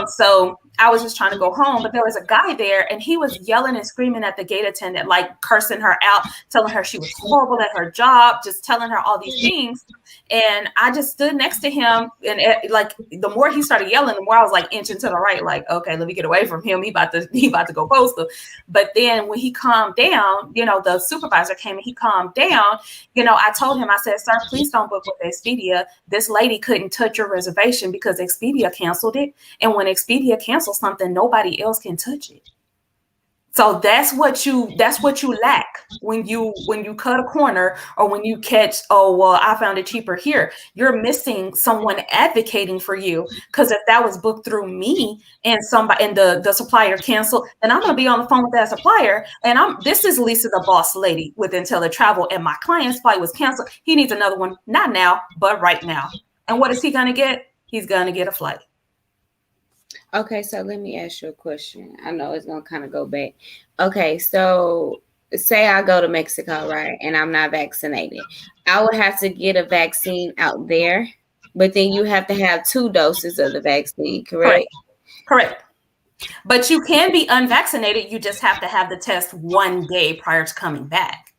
So I was just trying to go home, but there was a guy there, and he was yelling and screaming at the gate attendant, like cursing her out, telling her she was horrible at her job, just telling her all these things. And I just stood next to him, and like the more he started yelling, the more I was like inching to the right, like, okay, let me get away from him. He about to go postal. But then when he calmed down, the supervisor came and he calmed down. I told him, I said, sir, please don't book with Expedia. This lady couldn't touch your reservation because Expedia canceled it. And when Expedia cancels something, nobody else can touch it. So that's what you lack when you cut a corner, or when you catch, oh, well, I found it cheaper here. You're missing someone advocating for you, because if that was booked through me and the supplier canceled, then I'm gonna be on the phone with that supplier. And this is Lysa, the boss lady with IntelliTravel, and my client's flight was canceled. He needs another one, not now, but right now. And what is he gonna get? He's gonna get a flight. Okay, so let me ask you a question. I know it's gonna kind of go back. Okay, so say I go to Mexico, right, and I'm not vaccinated. I would have to get a vaccine out there, but then you have to have 2 doses of the vaccine, correct? Correct. But you can be unvaccinated. You just have to have the test 1 day prior to coming back.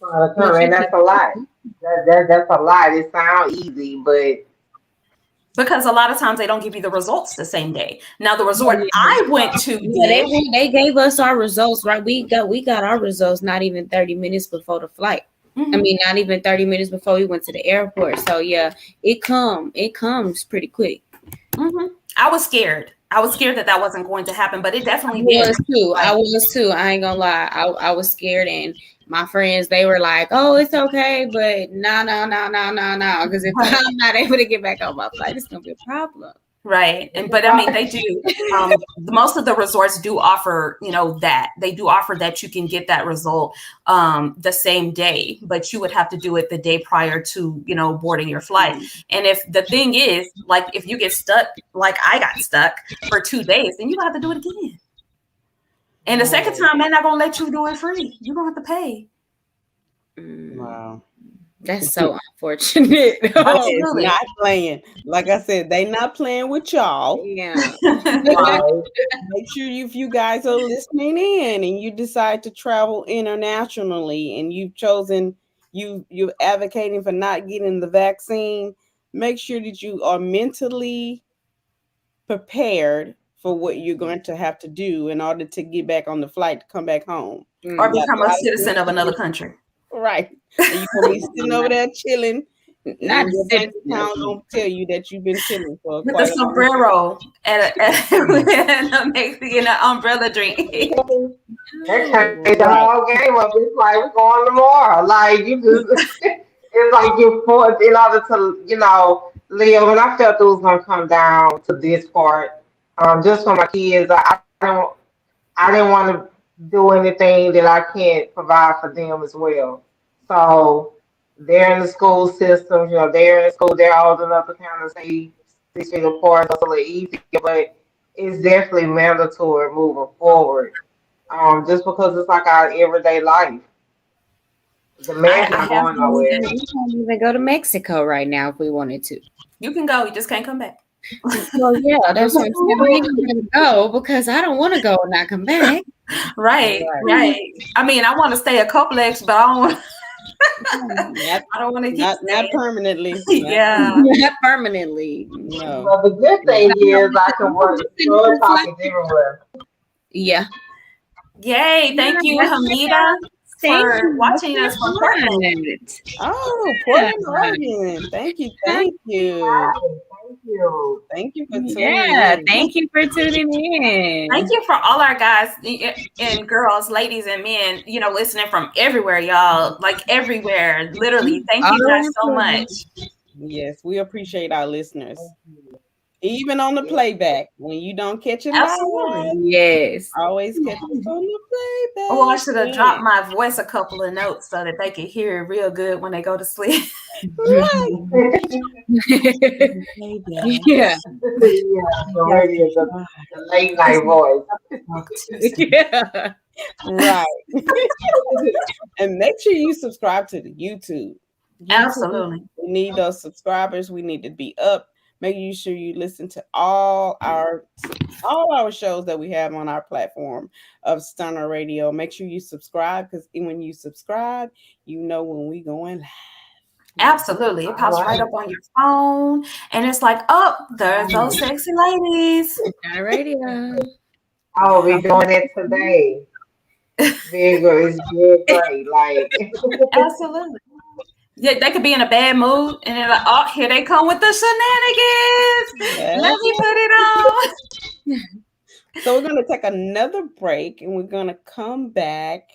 And that's a lot. That's a lot. It sounds easy, but because a lot of times they don't give you the results the same day. Now, the resort I went to, they gave us our results, right? We got our results not even 30 minutes before the flight. Mm-hmm. I mean, not even 30 minutes before we went to the airport. So yeah, it comes pretty quick. I was scared. I was scared that wasn't going to happen, but it definitely did. I was too. I ain't gonna lie. I was scared, and my friends, they were like, "Oh, it's okay," but no, because if I'm not able to get back on my flight, it's gonna be a problem. Right. But I mean, they do. Most of the resorts do offer, that they do offer that you can get that result the same day, but you would have to do it the day prior to, boarding your flight. And if the thing is, like, if you get stuck, like I got stuck for 2 days, then you have to do it again. And the second time, they're not going to let you do it free. You're going to have to pay. Wow. That's so unfortunate. It's not playing. Like I said, they not playing with y'all. Yeah. Make sure if you guys are listening in and you decide to travel internationally and you've chosen, you're advocating for not getting the vaccine, make sure that you are mentally prepared for what you're going to have to do in order to get back on the flight to come back home. Or become a citizen of another country. Right. And you're going to be sitting over there chilling. Not your bank account gonna tell you that you've been chilling for with a sombrero and a Mexican umbrella drink. That changed the whole game up. It's like we're going tomorrow. Like you just, it's like you're forced in order to, live. And I felt it was gonna come down to this part. Just for my kids, I didn't want to do anything that I can't provide for them as well. So they're in the school system, they're in school, they're old enough to kind of say 6 feet apart, so it's a little easier, but it's definitely mandatory moving forward. Just because it's like our everyday life. The man's not going nowhere. We can't even go to Mexico right now if we wanted to. You can go, you just can't come back. Well, yeah, that's what I'm saying. We ain't gonna go because I don't want to go and not come back. Right. I mean, I want to stay a couple extra, but I don't want. I don't want to not permanently. Not permanently. No. Well, the good thing is I can work the pockets everywhere. Yeah. Yay! Thank you, Hamida, for watching us from Portland. Oh, Portland, Oregon. Thank you. Thank you for tuning in. Thank you for tuning in. Thank you for all our guys and girls, ladies and men, listening from everywhere, y'all. Like everywhere, literally. Thank you guys so much. Yes, we appreciate our listeners. Even on the playback, when you don't catch it live. Yes. Always catch it on the playback. Oh, I should have dropped my voice a couple of notes so that they could hear it real good when they go to sleep. Right. Yeah. The late night voice. Yeah. Right. And make sure you subscribe to the YouTube. Absolutely. We need those subscribers. We need to be up. Make sure you listen to all our shows that we have on our platform of Stunner Radio. Make sure you subscribe, because when you subscribe, you know when we going live. Absolutely. It pops right up on your phone, and it's like, oh, there's those sexy ladies. Stunner Radio. Oh, we're doing it today. Very good. It's very great. Like absolutely. Yeah, they could be in a bad mood, and they're like, "Oh, here they come with the shenanigans. Yes. Let me put it on." So we're gonna take another break, and we're gonna come back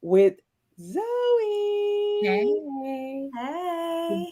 with Zoey. Hey.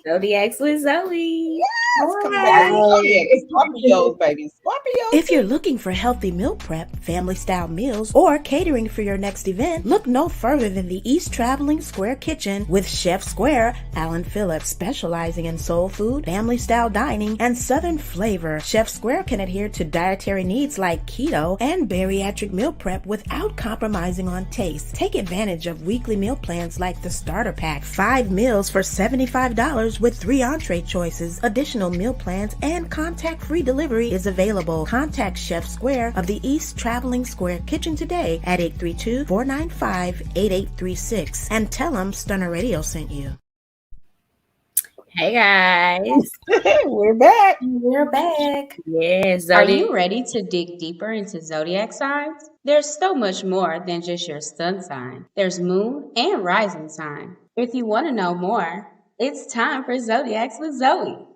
Zodiacs with Zoey. Yes, come back. Scorpios, baby. Scorpios. If you're looking for healthy meal prep, family style meals, or catering for your next event, look no further than the East Traveling Square Kitchen with Chef Square, Alan Phillips, specializing in soul food, family style dining, and southern flavor. Chef Square can adhere to dietary needs like keto and bariatric meal prep without compromising on taste. Take advantage of weekly meal plans like the Starter Pack, 5 meals for $75 with 3 entree choices. Additional meal plans and contact-free delivery is available. Contact Chef Square of the East Traveling Square Kitchen today at 832-495-8836 and tell them Stunner Radio sent you. Hey guys. We're back. Yes. Are you ready to dig deeper into zodiac signs? There's so much more than just your sun sign. There's moon and rising sign. If you want to know more, it's time for Zodiacs with Zoey.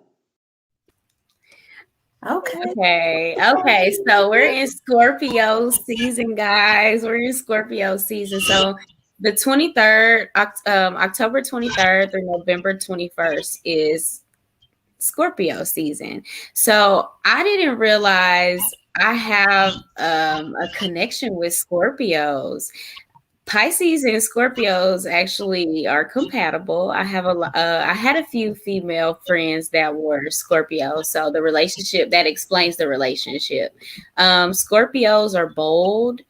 Okay. So we're in Scorpio season, guys. We're in Scorpio season. So the 23rd, October 23rd through November 21st is Scorpio season. So I didn't realize I have a connection with Scorpios. Pisces and Scorpios actually are compatible. I had a few female friends that were Scorpio, so the relationship that explains the relationship. Scorpios are bold.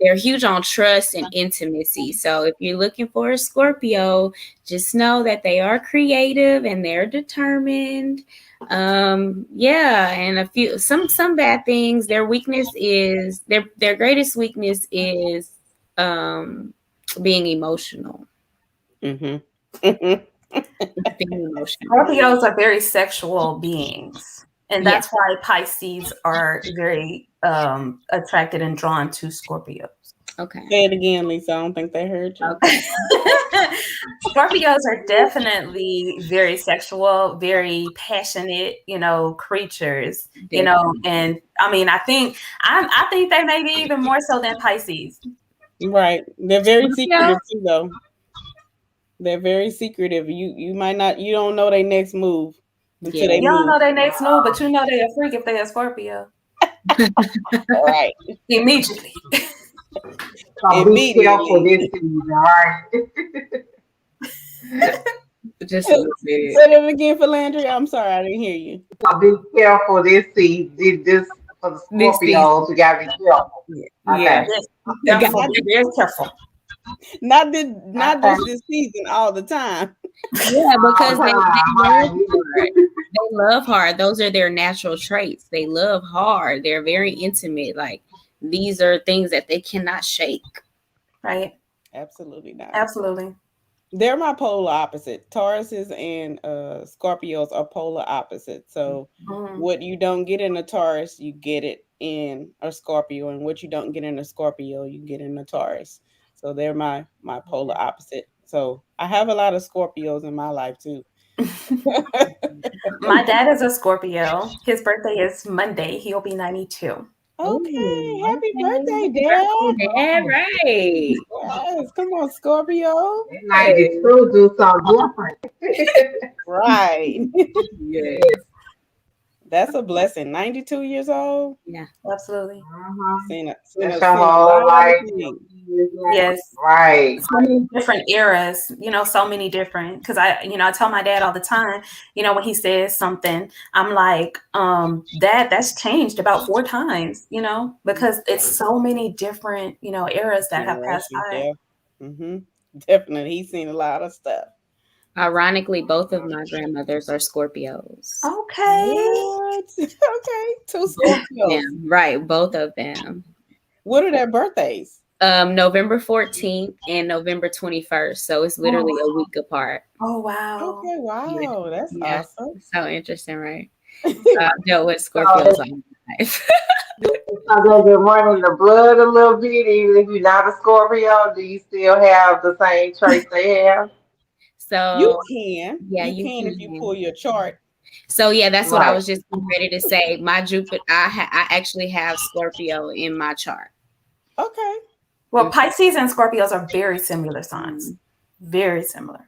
They're huge on trust and intimacy. So if you're looking for a Scorpio, just know that they are creative and they're determined. And some bad things. Their weakness is their greatest weakness is being emotional. Mm-hmm. Being emotional. Scorpios are very sexual beings, and that's why Pisces are very attracted and drawn to Scorpios. Okay. Say it again, Lysa. I don't think they heard you. Okay. Scorpios are definitely very sexual, very passionate, creatures, and I mean, I think they may be even more so than Pisces. Right. They're very secretive too, though. They're very secretive. You don't know their next move until they You don't know their next move, but you know they're a freak if they're a Scorpio. All right. Immediately. So be careful this season, right? Just say that again for Landry. I'm sorry, I didn't hear you. So be careful this season. This for the Scorpios, you gotta be careful. Yeah. Very careful. Not this season all the time. Yeah, because they love hard. Those are their natural traits. They love hard. They're very intimate. Like these are things that they cannot shake. Right. Absolutely not. Absolutely. They're my polar opposite. Tauruses and Scorpios are polar opposite. So what you don't get in a Taurus, you get it in a Scorpio, and what you don't get in a Scorpio, you get in a Taurus. So they're my polar opposite. So I have a lot of Scorpios in my life too. My dad is a Scorpio. His birthday is Monday. He'll be 92. Okay, happy birthday, Dad. Dad, right. Yes, come on, Scorpio. 92 do something different. Right. Yes. That's a blessing. 92 years old. Yeah, absolutely. That's your whole life. Yes. Right. So many different eras, so many different, because I tell my dad all the time, when he says something, I'm like, that's changed about 4 times, because it's so many different, eras that have passed by. Mm-hmm. Definitely. He's seen a lot of stuff. Ironically, both of my grandmothers are Scorpios. Okay. What? Okay. 2 Scorpios. Yeah, right. Both of them. What are their birthdays? November 14th and November 21st. So it's literally a week apart. Oh, wow. Okay, wow. That's awesome. So interesting, right? I've dealt with Scorpios all my life. Because they're running the blood a little bit, even if you're not a Scorpio, do you still have the same traits they have? So you can. Yeah, you can if you pull your chart. So yeah, that's what I was just ready to say. My Jupiter, I actually have Scorpio in my chart. Okay. Well, Pisces and Scorpios are very similar signs. Very similar.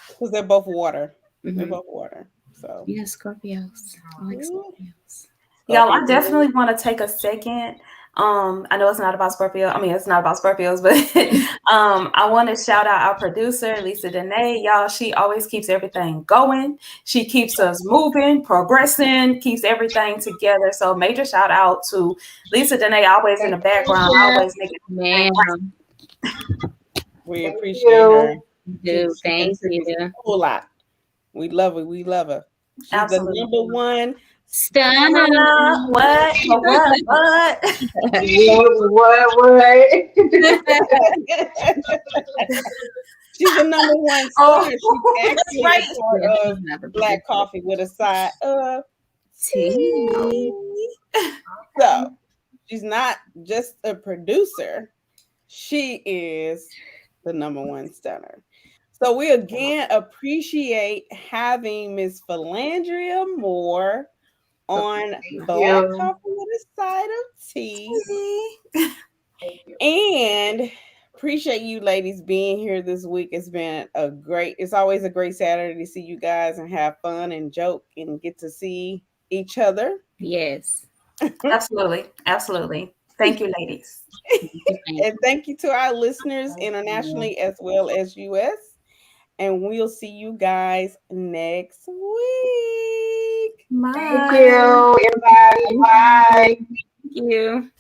Because they're both water. They're both water. So yeah, Scorpios. I like Scorpios. Y'all, I definitely want to take a second. I know it's not about Scorpio. I mean, it's not about Scorpios, but I want to shout out our producer, Lysa Denae. Y'all, she always keeps everything going. She keeps us moving, progressing, keeps everything together. So major shout out to Lysa Denae, always in the background, always making We appreciate her. Dude, thank you. A whole lot. We love her. We love her. She's Absolutely. the number one stunner. What? She's the number one stunner. She's actually part of Black Coffee with a side of tea. So she's not just a producer. She is the number one stunner. So we again appreciate having Miss Philandria Moore on Black you. Coffee with a Side of Tea. And appreciate you ladies being here this week. It's always a great Saturday to see you guys and have fun and joke and get to see each other. Yes. Absolutely. Thank you, ladies. And thank you to our listeners internationally as well as US. And we'll see you guys next week. Thank you, everybody. Bye. Thank you.